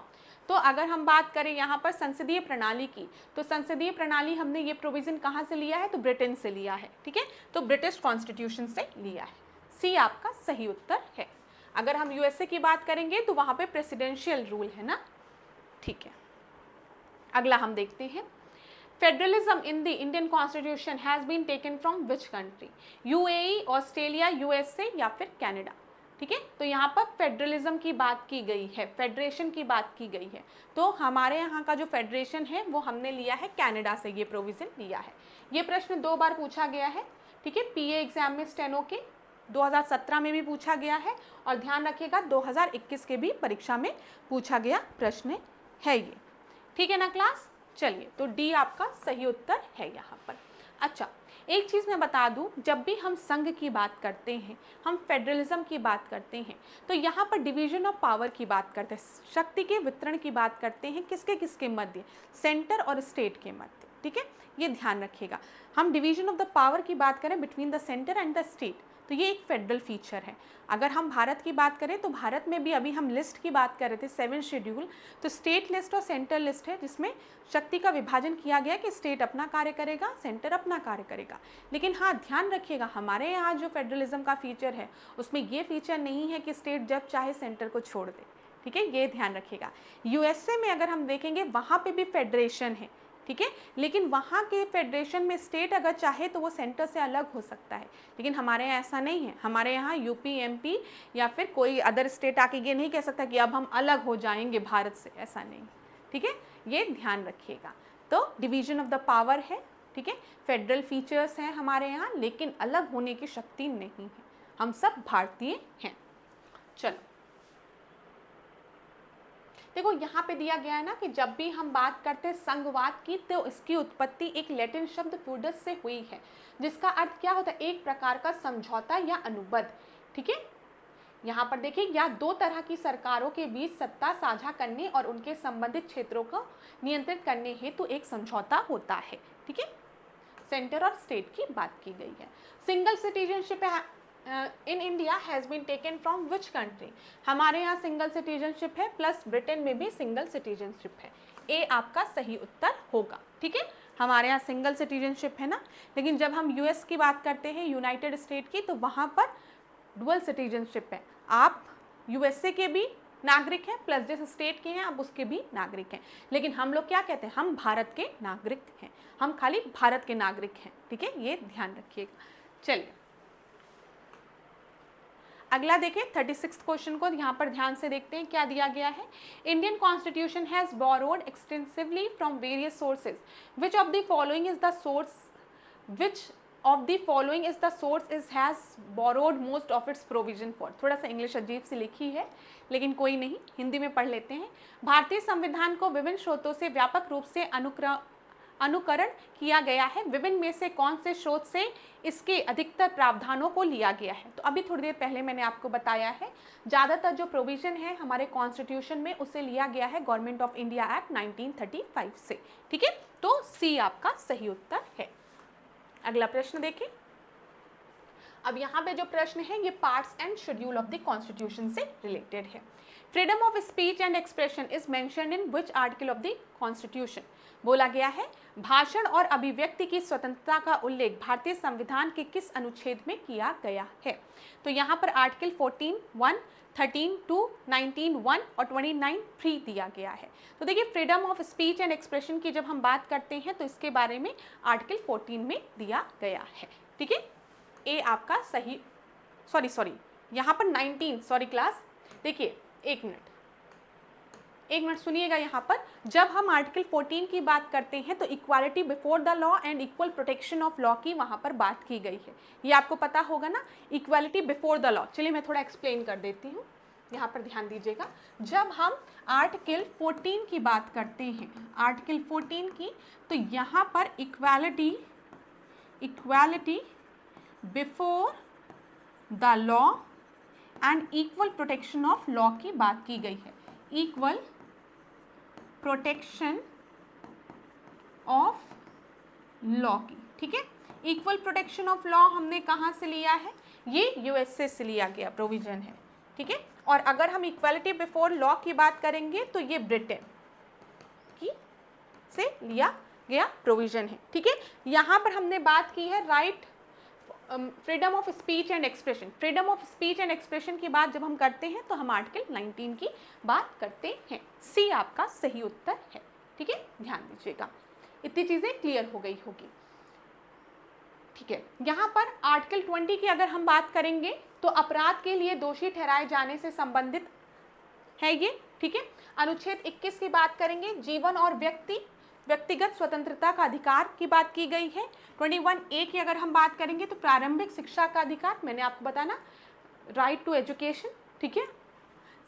तो अगर हम बात करें यहाँ पर संसदीय प्रणाली की, तो संसदीय प्रणाली हमने ये प्रोविजन कहाँ से लिया है? तो ब्रिटेन से लिया है। ठीक है, तो ब्रिटिश कॉन्स्टिट्यूशन से लिया है। सी आपका सही उत्तर है। अगर हम यूएसए की बात करेंगे तो वहाँ पे प्रेसिडेंशियल रूल है ना। ठीक है, अगला हम देखते हैं। Federalism in the Indian constitution has been taken from which country? UAE, Australia, USA या फिर कनाडा? ठीक है, तो यहाँ पर फेडरलिज्म की बात की गई है, फेडरेशन की बात की गई है। तो हमारे यहाँ का जो फेडरेशन है वो हमने लिया है कनाडा से, ये प्रोविजन लिया है। ये प्रश्न 2 बार पूछा गया है। ठीक है, पीए एग्जाम में स्टेनो के 2017 में भी पूछा गया है और ध्यान रखिएगा 2021 के भी परीक्षा में पूछा गया प्रश्न है ये। ठीक है ना क्लास। चलिए, तो डी आपका सही उत्तर है यहाँ पर। अच्छा, एक चीज़ मैं बता दूं, जब भी हम संघ की बात करते हैं, हम फेडरलिज्म की बात करते हैं, तो यहाँ पर डिवीजन ऑफ पावर की बात करते हैं, शक्ति के वितरण की बात करते हैं, किसके किसके मध्य, सेंटर और स्टेट के मध्य। ठीक है, ये ध्यान रखिएगा। हम डिवीजन ऑफ द पावर की बात करें between the centre and the state, तो ये एक फेडरल फीचर है। अगर हम भारत की बात करें तो भारत में भी अभी हम लिस्ट की बात कर रहे थे 7 शेड्यूल, तो स्टेट लिस्ट और सेंट्रल लिस्ट है जिसमें शक्ति का विभाजन किया गया कि स्टेट अपना कार्य करेगा, सेंटर अपना कार्य करेगा। लेकिन हाँ, ध्यान रखिएगा, हमारे यहाँ जो फेडरलिज्म का फीचर है उसमें ये फीचर नहीं है कि स्टेट जब चाहे सेंटर को छोड़ दे। ठीक है, ये ध्यान रखिएगा। यूएसए में अगर हम देखेंगे वहाँ पे भी फेडरेशन है, ठीक है, लेकिन वहाँ के फेडरेशन में स्टेट अगर चाहे तो वो सेंटर से अलग हो सकता है, लेकिन हमारे यहाँ ऐसा नहीं है। हमारे यहाँ यूपी, एमपी या फिर कोई अदर स्टेट आके ये नहीं कह सकता कि अब हम अलग हो जाएंगे भारत से, ऐसा नहीं। ठीक है, ये ध्यान रखिएगा। तो डिवीजन ऑफ द पावर है, ठीक है, फेडरल फीचर्स हैं हमारे यहाँ, लेकिन अलग होने की शक्ति नहीं है, हम सब भारतीय हैं। चलो देखो, यहाँ पे दिया गया है ना कि जब भी हम बात करते हैं संघवाद की, तो इसकी उत्पत्ति एक लैटिन शब्द फ्यूडस से हुई है, जिसका अर्थ क्या होता है, एक प्रकार का समझौता या अनुबंध। ठीक है, यहाँ पर देखिए, या दो तरह की सरकारों के बीच सत्ता साझा करने और उनके संबंधित क्षेत्रों को नियंत्रित करने हेतु एक समझौता होता है। ठीक है, सेंटर और स्टेट की बात की गई है। Single citizenship in India has been taken from which country, हमारे यहाँ सिंगल सिटीजनशिप है, प्लस ब्रिटेन में भी सिंगल सिटीजनशिप है। ए आपका सही उत्तर होगा। ठीक है, हमारे यहाँ सिंगल सिटीजनशिप है ना, लेकिन जब हम यूएस की बात करते हैं, यूनाइटेड स्टेट की, तो वहाँ पर डुअल सिटीजनशिप है। आप यूएसए के भी नागरिक हैं, प्लस जिस स्टेट के हैं आप उसके भी नागरिक हैं, लेकिन हम लोग क्या कहते हैं, हम भारत के नागरिक हैं, हम खाली भारत के नागरिक हैं। ठीक है, ये ध्यान रखिएगा। चलिए अगला देखिए 36 क्वेश्चन को यहाँ पर ध्यान से देखते हैं, क्या दिया गया है। Indian constitution has borrowed extensively from various sources, which of the following is the source, which of the following is the source is has borrowed most of its provision for. थोड़ा सा इंग्लिश अजीब सी लिखी है, लेकिन कोई नहीं, हिंदी में पढ़ लेते हैं। भारतीय संविधान को विभिन्न स्रोतों से व्यापक रूप से अनुकरण किया गया है, विभिन्न में से कौन से स्रोत से इसके अधिकतर प्रावधानों को लिया गया है। तो अभी थोड़ी देर पहले मैंने आपको बताया है, ज़्यादातर जो प्रोविजन है हमारे कॉन्स्टिट्यूशन में उसे लिया गया है गवर्नमेंट ऑफ इंडिया एक्ट 1935 से। ठीक है, तो सी आपका सही उत्तर है। अगला प्रश्न देखें। अब यहाँ पे जो प्रश्न है ये parts and schedule of the constitution से रिलेटेड है। Freedom of speech and expression is mentioned in which article of the constitution. बोला गया है भाषण और अभिव्यक्ति की स्वतंत्रता का उल्लेख भारतीय संविधान के किस अनुच्छेद में किया गया है। तो यहाँ पर आर्टिकल 14(1), 13(2), 19(1) और 29(3) दिया गया है। तो देखिए, freedom of speech and expression की जब हम बात करते हैं तो इसके बारे में आर्टिकल 14 में दिया गया है। ठीक है, ए आपका सही, सॉरी यहाँ पर 19, सॉरी क्लास, देखिए एक मिनट सुनिएगा। यहाँ पर जब हम आर्टिकल 14 की बात करते हैं तो equality before the law and equal protection of law की वहाँ पर बात की गई है, ये आपको पता होगा ना, इक्वालिटी बिफोर द लॉ। चलिए मैं थोड़ा एक्सप्लेन कर देती हूँ, यहाँ पर ध्यान दीजिएगा। जब हम आर्टिकल 14 की बात करते हैं, आर्टिकल 14 की, तो यहाँ पर equality before the law and equal protection of law की बात की गई है। इक्वल प्रोटेक्शन ऑफ लॉ की, ठीक है। इक्वल प्रोटेक्शन ऑफ लॉ हमने कहाँ से लिया है, ये यूएसए से लिया गया प्रोविजन है, ठीक है। और अगर हम इक्वालिटी बिफोर लॉ की बात करेंगे तो ये ब्रिटेन की से लिया गया प्रोविजन है, ठीक है। यहाँ पर हमने बात की है right freedom of speech and expression. Freedom of speech and expression की बात जब हम करते हैं तो हम आर्टिकल 19 की बात करते हैं। सी आपका सही उत्तर है, ठीक है, ध्यान दीजिएगा। इतनी चीज़ें क्लियर हो गई होगी, ठीक है। यहाँ पर आर्टिकल 20 की अगर हम बात करेंगे तो अपराध के लिए दोषी ठहराए जाने से संबंधित है ये, ठीक है। अनुच्छेद 21 की बात करेंगे, जीवन और व्यक्ति व्यक्तिगत स्वतंत्रता का अधिकार की बात की गई है। 21A की अगर हम बात करेंगे तो प्रारंभिक शिक्षा का अधिकार, मैंने आपको बताना, राइट टू एजुकेशन, ठीक है।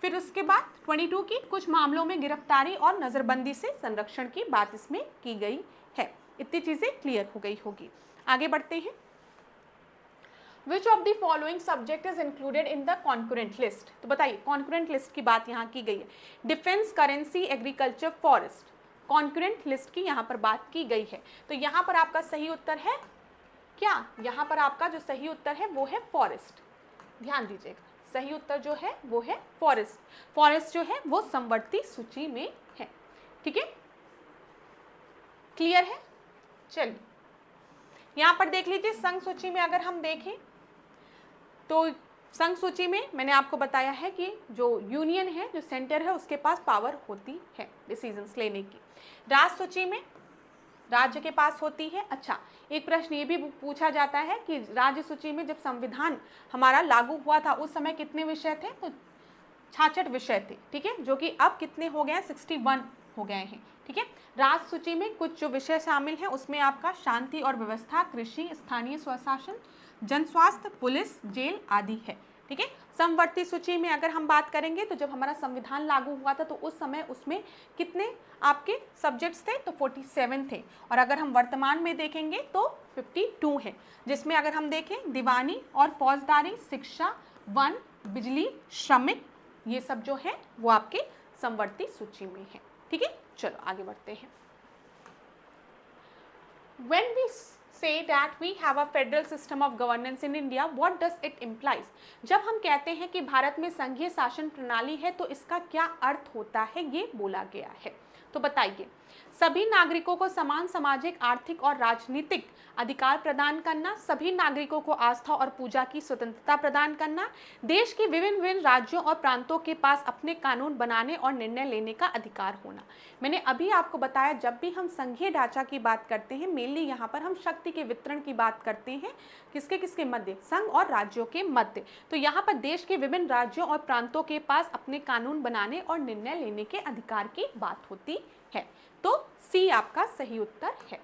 फिर उसके बाद 22 की कुछ मामलों में गिरफ्तारी और नजरबंदी से संरक्षण की बात इसमें की गई है। इतनी चीजें क्लियर हो गई होगी। आगे बढ़ते हैं। Which of the following subject is included in the concurrent list? तो बताइए, concurrent list की बात यहाँ की गई है। Defence, currency, agriculture, forest, concurrent list की यहाँ पर बात की गई है। तो यहाँ पर आपका सही उत्तर है क्या? यहाँ पर आपका जो सही उत्तर है वो है फॉरेस्ट। ध्यान दीजिएगा, सही उत्तर जो है वो है फॉरेस्ट। फॉरेस्ट जो है वो समवर्ती सूची में है, ठीक है, क्लियर है। चलिए यहाँ पर देख लीजिए, संघ सूची में अगर हम देखें तो संघ सूची में मैंने आपको बताया है कि जो यूनियन है, जो सेंटर है, उसके पास पावर होती है डिसीजंस लेने की। राज्य सूची में राज्य के पास होती है। अच्छा, एक प्रश्न ये भी पूछा जाता है कि राज्य सूची में जब संविधान हमारा लागू हुआ था उस समय कितने विषय थे? तो 66 विषय थे, ठीक है, जो कि अब कितने हो गए हैं? 61 हो गए हैं, ठीक है। राज्य सूची में कुछ जो विषय शामिल हैं उसमें आपका शांति और व्यवस्था, कृषि, स्थानीय स्वशासन, जन स्वास्थ्य, पुलिस, जेल आदि है, ठीक है। समवर्ती सूची में अगर हम बात करेंगे तो जब हमारा संविधान लागू हुआ था तो उस समय उसमें कितने आपके सब्जेक्ट्स थे? तो 47 थे। और अगर हम वर्तमान में देखेंगे तो 52 है, जिसमें अगर हम देखें दीवानी और फौजदारी, शिक्षा, वन, बिजली, श्रमिक, ये सब जो है वो आपके समवर्ती सूची में है, ठीक है। चलो आगे बढ़ते हैं। When we say that we have a federal system of governance in India, what does it implies? जब हम कहते हैं कि भारत में संघीय शासन प्रणाली है तो इसका क्या अर्थ होता है, ये बोला गया है। तो बताइए, सभी नागरिकों को समान सामाजिक, आर्थिक और राजनीतिक अधिकार प्रदान करना, सभी नागरिकों को आस्था और पूजा की स्वतंत्रता प्रदान करना, देश के विभिन्न विभिन्न राज्यों और प्रांतों के पास अपने कानून बनाने और निर्णय लेने का अधिकार होना। मैंने अभी आपको बताया, जब भी हम संघीय ढांचा की बात करते हैं, मेनली यहाँ पर हम शक्ति के वितरण की बात करते हैं, किसके किसके मध्य? संघ और राज्यों के मध्य। तो यहाँ पर देश के विभिन्न राज्यों और प्रांतों के पास अपने कानून बनाने और निर्णय लेने के अधिकार की बात होती है। तो सी आपका सही उत्तर है।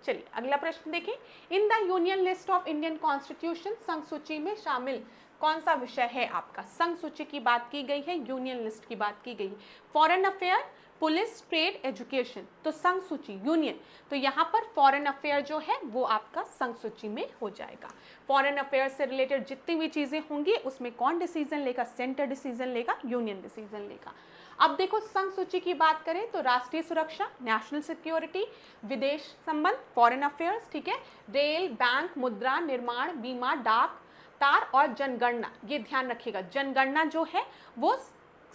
चलिए अगला प्रश्न देखें। In the union list of Indian constitution, संघ सूची में शामिल कौन सा विषय है आपका? संघ सूची की बात की गई है, यूनियन लिस्ट की बात की गई है। Foreign affair, police, trade, education, तो संघ सूची यूनियन, तो यहाँ पर फॉरेन अफेयर जो है वो आपका संघ सूची में हो जाएगा। फॉरेन अफेयर से रिलेटेड जितनी भी चीजें होंगी उसमें कौन डिसीजन लेगा? सेंटर डिसीजन लेगा, यूनियन डिसीजन लेगा। अब देखो, संघ सूची की बात करें तो राष्ट्रीय सुरक्षा, नेशनल सिक्योरिटी, विदेश संबंध, फॉरेन अफेयर्स, ठीक है, रेल, बैंक, मुद्रा, निर्माण, बीमा, डाक, तार और जनगणना, ये ध्यान रखिएगा, जनगणना जो है वो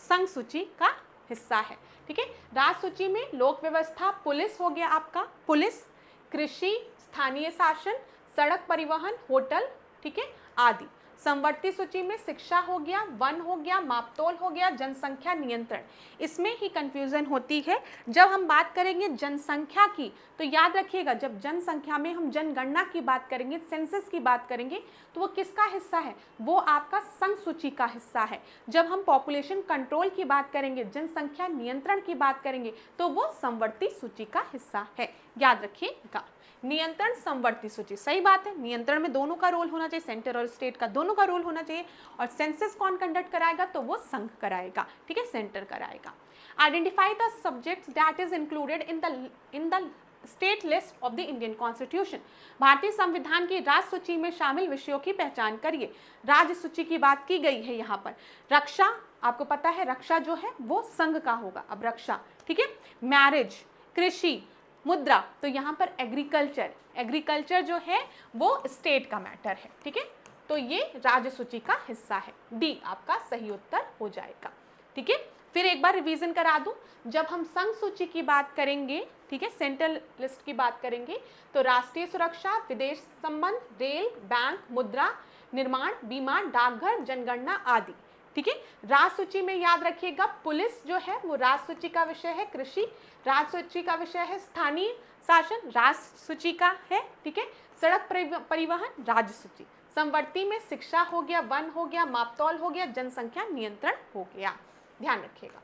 संघ सूची का हिस्सा है, ठीक है। राज्य सूची में लोक व्यवस्था, पुलिस हो गया आपका, पुलिस, कृषि, स्थानीय शासन, सड़क परिवहन, होटल, ठीक है, आदि। समवर्ती सूची में शिक्षा हो गया, वन हो गया, मापतोल हो गया, जनसंख्या नियंत्रण। इसमें ही कंफ्यूजन होती है। जब हम बात करेंगे जनसंख्या की तो याद रखिएगा, जब जनसंख्या में हम जनगणना की बात करेंगे, सेंसस की बात करेंगे, तो वो किसका हिस्सा है? वो आपका संघ सूची का हिस्सा है। जब हम पॉपुलेशन कंट्रोल की बात करेंगे, जनसंख्या नियंत्रण की बात करेंगे, तो वो समवर्ती सूची का हिस्सा है, याद रखिएगा। नियंत्रण, समवर्ती सूची, सही बात है। नियंत्रण में दोनों का रोल होना चाहिए, सेंटर और स्टेट का दोनों का रोल होना चाहिए। और सेंसस कौन कंडक्ट कराएगा? तो वो संघ कराएगा, ठीक है, सेंटर कराएगा। Identify the subjects that is included in the state list of the Indian constitution. भारतीय संविधान की राज्य सूची में शामिल विषयों की पहचान करिए। राज्य सूची की बात की गई है यहाँ पर। रक्षा, आपको पता है रक्षा जो है वो संघ का होगा, अब रक्षा, ठीक है। मैरिज, कृषि, मुद्रा, तो यहाँ पर एग्रीकल्चर, एग्रीकल्चर जो है वो स्टेट का मैटर है, ठीक है, तो ये राज्य सूची का हिस्सा है। डी आपका सही उत्तर हो जाएगा, ठीक है। फिर एक बार रिवीजन करा दूं, जब हम संघ सूची की बात करेंगे, ठीक है, सेंट्रल लिस्ट की बात करेंगे, तो राष्ट्रीय सुरक्षा, विदेश संबंध, रेल, बैंक, मुद्रा, निर्माण, बीमा, डाकघर, जनगणना आदि, ठीक है। राज्य सूची में याद रखिएगा, पुलिस जो है वो राज्य सूची का विषय है, कृषि राज्य सूची का विषय है, स्थानीय शासन राज्य सूची का है, ठीक है, सड़क परिवहन राज्य सूची। समवर्ती में शिक्षा हो गया, वन हो गया, मापतौल हो गया, जनसंख्या नियंत्रण हो गया, ध्यान रखिएगा।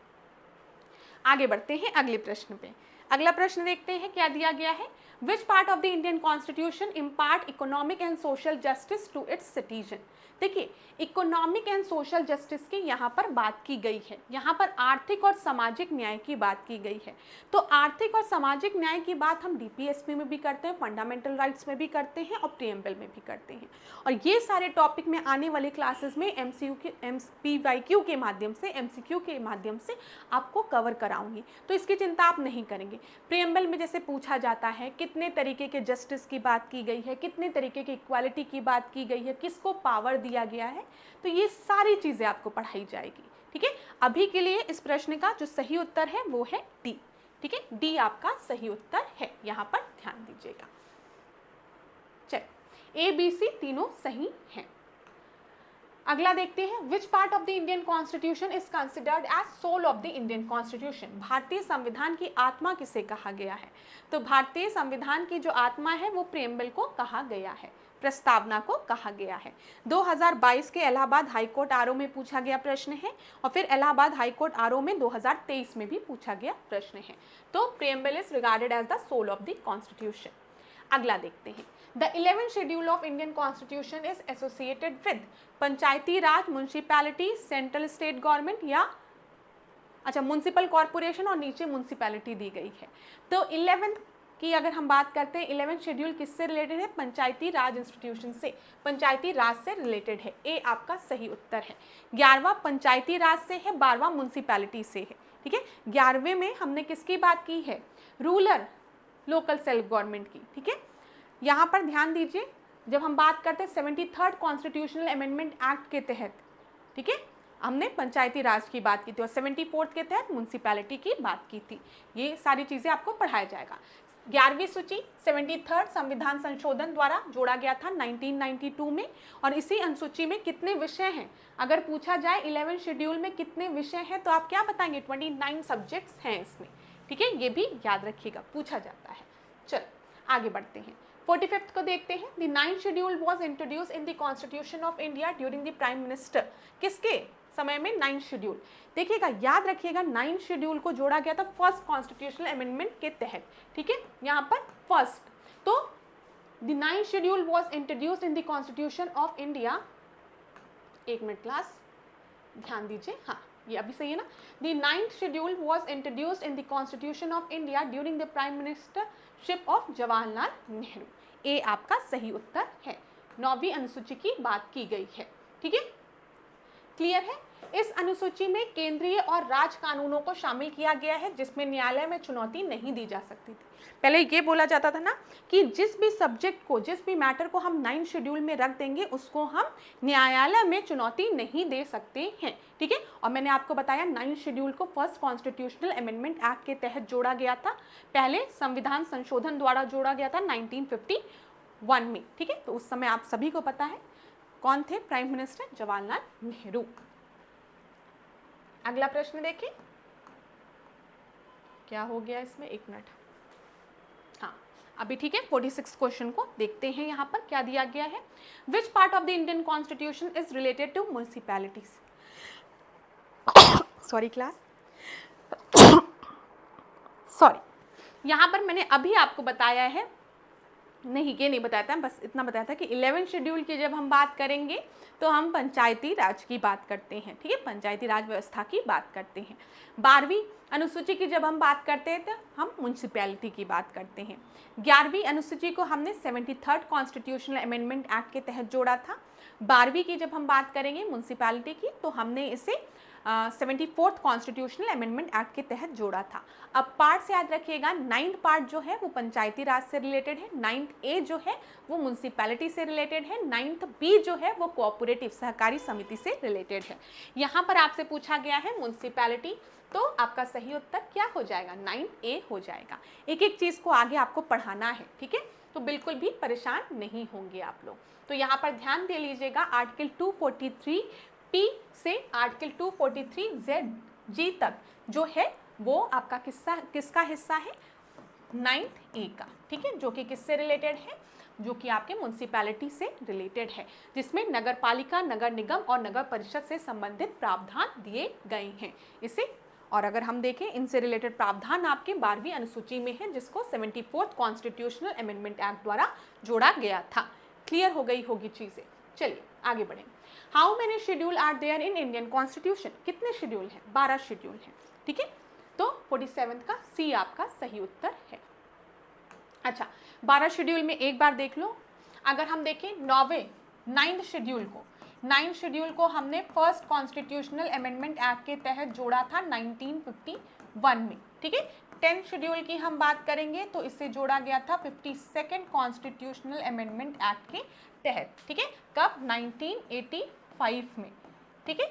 आगे बढ़ते हैं अगले प्रश्न पे। अगला प्रश्न देखते हैं क्या दिया गया है। Which part of the Indian constitution impart economic and social justice to its citizen. देखिए, इकोनॉमिक एंड सोशल जस्टिस की यहाँ पर बात की गई है, यहाँ पर आर्थिक और सामाजिक न्याय की बात की गई है। तो आर्थिक और सामाजिक न्याय की बात हम डीपीएसपी में भी करते हैं, फंडामेंटल राइट्स में भी करते हैं और प्रीएम्बल में भी करते हैं। और ये सारे टॉपिक में आने वाली क्लासेस में PYQ के माध्यम से, MCQ के माध्यम से आपको कवर कराऊंगी, तो इसकी चिंता आप नहीं करेंगे। प्रीएम्बल में जैसे पूछा जाता है कितने तरीके के जस्टिस की बात की गई है, कितने तरीके की इक्वालिटी की बात की गई है, किसको पावर दिया गया है, तो ये सारी चीज़ें आपको पढ़ाई जाएगी। ठीक है, अभी के लिए इस प्रश्न का जो सही उत्तर है वो है डी। ठीक है, डी आपका सही उत्तर है, यहाँ पर ध्यान दीजिएगा। चलिए, ABC तीनों सही हैं। अगला देखते हैं, which part of the Indian constitution is considered as soul of the Indian constitution. भारतीय संविधान की आत्मा किसे कहा गया है। तो भारतीय संविधान की जो आत्मा है वो प्रीएम्बल को कहा गया है, प्रस्तावना को कहा गया है। 2022 के इलाहाबाद हाईकोर्ट आरओ में पूछा गया प्रश्न है, और फिर इलाहाबाद हाईकोर्ट आरओ में 2023 में भी पूछा गया प्रश्न है। तो preamble is regarded as the soul of the constitution. अगला देखते हैं, the 11th schedule of Indian constitution is associated with Panchayati Raj, municipality, central state government या म्युनिसिपल कॉर्पोरेशन और नीचे म्युनिसिपैलिटी दी गई है। तो 11th की अगर हम बात करते हैं, 11th शेड्यूल किससे रिलेटेड है, पंचायती राज इंस्टीट्यूशन से, पंचायती राज से रिलेटेड है। ए आपका सही उत्तर है। 11वां पंचायती राज से है, 12वां म्युनिसिपैलिटी से है। ठीक है, 11वें में हमने किसकी बात की है, रूरल लोकल सेल्फ गवर्नमेंट की। ठीक है, यहाँ पर ध्यान दीजिए, जब हम बात करते हैं 73rd कॉन्स्टिट्यूशनल अमेंडमेंट एक्ट के तहत, ठीक है, हमने पंचायती राज की बात की थी, और 74th के तहत म्युनिसिपैलिटी की बात की थी। ये सारी चीज़ें आपको पढ़ाया जाएगा। 11वीं सूची 73rd संविधान संशोधन द्वारा जोड़ा गया था 1992 में, और इसी अनुसूची में कितने विषय हैं, अगर पूछा जाए 11th शेड्यूल में कितने विषय हैं, तो आप क्या बताएंगे, 29 सब्जेक्ट्स हैं इसमें। ठीक है, ये भी याद रखिएगा, पूछा जाता है। चलो आगे बढ़ते हैं, 45th को देखते हैं। The 9th schedule was introduce in the constitution of India during the prime minister. किसके समय में 9th शेड्यूल, देखिएगा, याद रखिएगा, 9th शेड्यूल को जोड़ा गया था फर्स्ट कॉन्स्टिट्यूशनल अमेंडमेंट के तहत। ठीक है, यहाँ पर फर्स्ट, तो the 9th schedule was introduced in the constitution of India. एक मिनट क्लास, ध्यान दीजिए, हाँ ये अभी सही है ना। The 9th schedule was introduced in the constitution of India during the prime ministership of Jawaharlal Nehru. A आपका सही उत्तर है। 9वीं अनुसूची की बात की गई है। ठीक है, क्लियर है। इस अनुसूची में केंद्रीय और राज्य कानूनों को शामिल किया गया है, जिसमें न्यायालय में चुनौती नहीं दी जा सकती थी। पहले ये बोला जाता था ना कि जिस भी सब्जेक्ट को, जिस भी मैटर को हम 9th शेड्यूल में रख देंगे, उसको हम न्यायालय में चुनौती नहीं दे सकते हैं। ठीक है, और मैंने आपको बताया 9th शेड्यूल को फर्स्ट कॉन्स्टिट्यूशनल अमेंडमेंट एक्ट के तहत जोड़ा गया था, पहले संविधान संशोधन द्वारा जोड़ा गया था 1951 में। ठीक है, तो उस समय आप सभी को पता है कौन थे प्राइम मिनिस्टर, जवाहरलाल नेहरू। अगला प्रश्न देखिए, क्या हो गया इसमें, एक मिनट, हाँ अभी ठीक है। 46 क्वेश्चन को देखते हैं, यहाँ पर क्या दिया गया है। Which part of the Indian constitution is related to municipalities. Sorry class, sorry, यहाँ पर मैंने अभी आपको बताया है, नहीं ये नहीं बताया था, बस इतना बताया था कि 11th शेड्यूल की जब हम बात करेंगे तो हम पंचायती राज की बात करते हैं। ठीक है, पंचायती राज व्यवस्था की बात करते हैं। 12वीं अनुसूची की जब हम बात करते हैं तो हम म्युनिसिपैलिटी की बात करते हैं। 11वीं अनुसूची को हमने 73rd कॉन्स्टिट्यूशनल अमेंडमेंट एक्ट के तहत जोड़ा था। 12वीं की जब हम बात करेंगे म्युनिसिपैलिटी की, तो हमने इसे 74th कॉन्स्टिट्यूशनल अमेंडमेंट एक्ट के तहत जोड़ा था। अब पार्ट से याद रखिएगा, 9th पार्ट जो है वो पंचायती राज से रिलेटेड है, 9th ए जो है वो म्युनिसिपैलिटी से रिलेटेड है, 9th बी जो है वो कोऑपरेटिव सहकारी समिति से रिलेटेड है। यहाँ पर आपसे पूछा गया है म्युनिसिपैलिटी, तो आपका सही उत्तर क्या हो जाएगा, 9th ए हो जाएगा। एक एक चीज़ को आगे आपको पढ़ाना है। ठीक है, तो बिल्कुल भी परेशान नहीं होंगे आप लोग। तो यहाँ पर ध्यान दे लीजिएगा, आर्टिकल 243 पी से आर्टिकल 243 ZG तक जो है वो आपका किसका हिस्सा है, 9th ए का। ठीक है, जो कि किससे रिलेटेड है, जो कि आपके म्युनिसिपैलिटी से रिलेटेड है, जिसमें नगर पालिका, नगर निगम और नगर परिषद से संबंधित प्रावधान दिए गए हैं इसे। और अगर हम देखें इनसे रिलेटेड प्रावधान आपके 12वीं अनुसूची में है, जिसको 74th कॉन्स्टिट्यूशनल अमेंडमेंट एक्ट द्वारा जोड़ा गया था। क्लियर हो गई होगी चीजें। चलिए आगे बढ़ें। How many schedule are there in Indian constitution? कितने शेड्यूल हैं? 12 शेड्यूल हैं। ठीक है, तो 47 का सी आपका सही उत्तर है। अच्छा, 12 शेड्यूल में एक बार देख लो। अगर हम देखें 9th शेड्यूल को, 9th शेड्यूल को हमने फर्स्ट कॉन्स्टिट्यूशनल अमेंडमेंट एक्ट के तहत जोड़ा था 1951 में। ठीक है, 10th शेड्यूल की हम बात करेंगे तो इससे जोड़ा गया था 52nd कॉन्स्टिट्यूशनल अमेंडमेंट एक्ट के तहत। ठीक है, कब? 1985 में। ठीक है,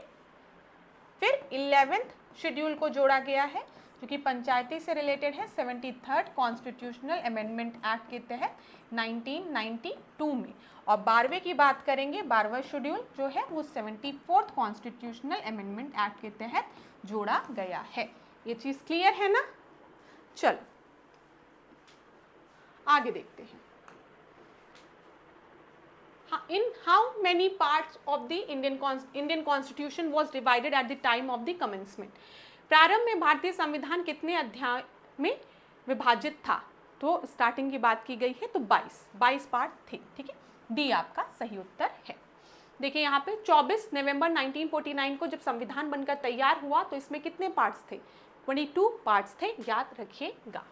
फिर 11th शेड्यूल को जोड़ा गया है जो कि पंचायती से रिलेटेड है 73rd कॉन्स्टिट्यूशनल अमेंडमेंट एक्ट के तहत 1992 में। और 12वें की बात करेंगे, 12वां शेड्यूल जो है वो 74th कॉन्स्टिट्यूशनल अमेंडमेंट एक्ट के तहत जोड़ा गया है। ये चीज क्लियर है ना? चलो आगे देखते हैं। In how many parts of the Indian Constitution was divided at the time of the commencement? प्रारंभ में भारतीय संविधान कितने अध्याय में विभाजित था? तो स्टार्टिंग की बात की गई है तो 22 पार्ट थे। ठीक है, डी आपका सही उत्तर है। देखिए यहाँ पे 24 नवंबर 1949 को जब संविधान बनकर तैयार हुआ तो इसमें कितने पार्ट्स थे? 22 पार्ट्स थे, याद रखिएगा।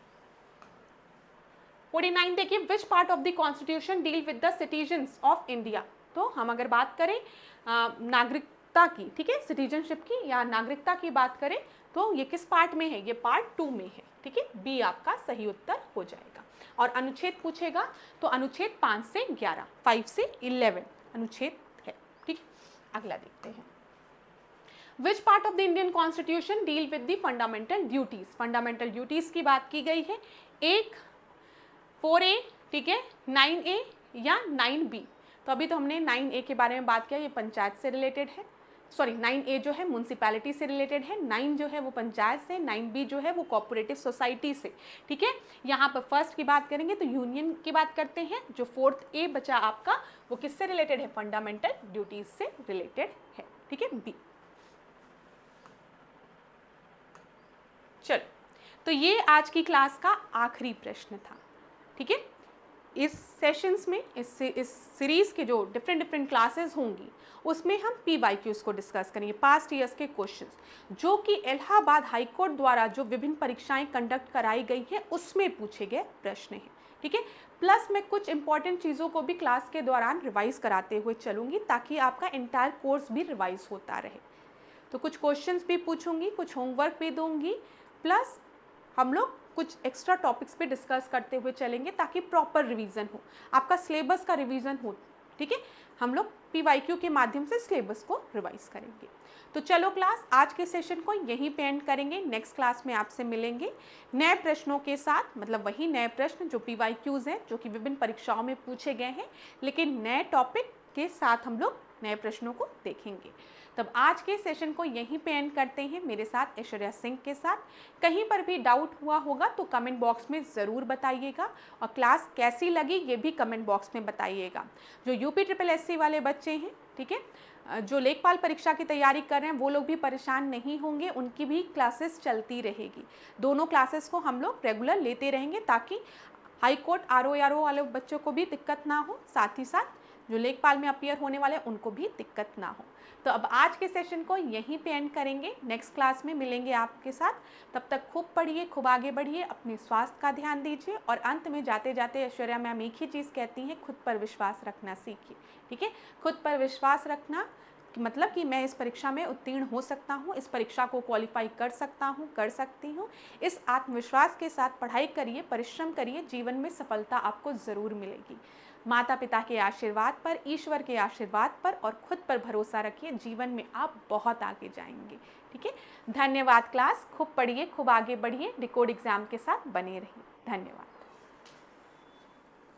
49 देखिए, विच part of the constitution deal with the citizens of India? तो हम अगर बात करें नागरिकता की, ठीक है, सिटीजनशिप की या नागरिकता की बात करें तो ये किस पार्ट में है? ये पार्ट 2 में है। ठीक है, बी आपका सही उत्तर हो जाएगा। और अनुच्छेद पूछेगा तो अनुच्छेद 5 से 11, 5 से 11 अनुच्छेद है। ठीक, अगला देखते हैं। Which part of the Indian constitution deal with the fundamental duties? Fundamental duties की बात की गई है। एक 4A, ठीक है, 9A या 9B? तो अभी तो हमने 9A के बारे में बात किया, ये पंचायत से रिलेटेड है। सॉरी, 9A जो है म्यूनसिपैलिटी से रिलेटेड है, 9 जो है वो पंचायत से, 9B जो है वो कोऑपरेटिव सोसाइटी से। ठीक है, यहाँ पर फर्स्ट की बात करेंगे तो यूनियन की बात करते हैं। जो 4th A बचा आपका वो किससे रिलेटेड है? फंडामेंटल ड्यूटीज से रिलेटेड है। ठीक है, बी। चलो, तो ये आज की क्लास का आखिरी प्रश्न था। ठीक है, इस सेशंस में इस सीरीज के जो डिफरेंट क्लासेस होंगी उसमें हम PYQs को डिस्कस करेंगे, पास्ट ईयर्स के क्वेश्चंस, जो कि इलाहाबाद हाई कोर्ट द्वारा जो विभिन्न परीक्षाएं कंडक्ट कराई गई है उसमें पूछे गए प्रश्न हैं। ठीक है, प्लस मैं कुछ इंपॉर्टेंट चीज़ों को भी क्लास के दौरान रिवाइज कराते हुए चलूँगी ताकि आपका इंटायर कोर्स भी रिवाइज होता रहे। तो कुछ क्वेश्चंस भी पूछूंगी, कुछ होमवर्क भी दूंगी, प्लस हम लोग कुछ एक्स्ट्रा टॉपिक्स पे डिस्कस करते हुए चलेंगे ताकि प्रॉपर रिवीजन हो, आपका सिलेबस का रिवीजन हो। ठीक है, हम लोग PYQ के माध्यम से सिलेबस को रिवाइज करेंगे। तो चलो क्लास, आज के सेशन को यहीं पे एंड करेंगे। नेक्स्ट क्लास में आपसे मिलेंगे नए प्रश्नों के साथ, मतलब वही नए प्रश्न जो PYQs हैं, जो कि विभिन्न परीक्षाओं में पूछे गए हैं, लेकिन नए टॉपिक के साथ हम लोग नए प्रश्नों को देखेंगे। तब आज के सेशन को यहीं पे एंड करते हैं मेरे साथ ऐश्वर्या सिंह के साथ। कहीं पर भी डाउट हुआ होगा तो कमेंट बॉक्स में ज़रूर बताइएगा, और क्लास कैसी लगी ये भी कमेंट बॉक्स में बताइएगा। जो UPSSC वाले बच्चे हैं, ठीक है, जो लेखपाल परीक्षा की तैयारी कर रहे हैं वो लोग भी परेशान नहीं होंगे, उनकी भी क्लासेस चलती रहेगी। दोनों क्लासेस को हम लोग रेगुलर लेते रहेंगे ताकि हाई कोर्ट RO वाले बच्चों को भी दिक्कत ना हो, साथ ही साथ जो लेखपाल में अपीयर होने वाले उनको भी दिक्कत ना हो। तो अब आज के सेशन को यहीं पे एंड करेंगे, नेक्स्ट क्लास में मिलेंगे आपके साथ। तब तक खूब पढ़िए, खूब आगे बढ़िए, अपने स्वास्थ्य का ध्यान दीजिए, और अंत में जाते जाते ऐश्वर्या मैम एक ही चीज़ कहती हैं, खुद पर विश्वास रखना सीखिए। ठीक है, खुद पर विश्वास रखना मतलब कि मैं इस परीक्षा में उत्तीर्ण हो सकता हूँ, इस परीक्षा को क्वालिफाई कर सकता हूँ, कर सकती हूँ। इस आत्मविश्वास के साथ पढ़ाई करिए, परिश्रम करिए, जीवन में सफलता आपको ज़रूर मिलेगी। माता पिता के आशीर्वाद पर, ईश्वर के आशीर्वाद पर और खुद पर भरोसा रखिए, जीवन में आप बहुत आगे जाएंगे। ठीक है, धन्यवाद क्लास, खूब पढ़िए, खूब आगे बढ़िए, डिकोड एग्जाम के साथ बने रहिए। धन्यवाद।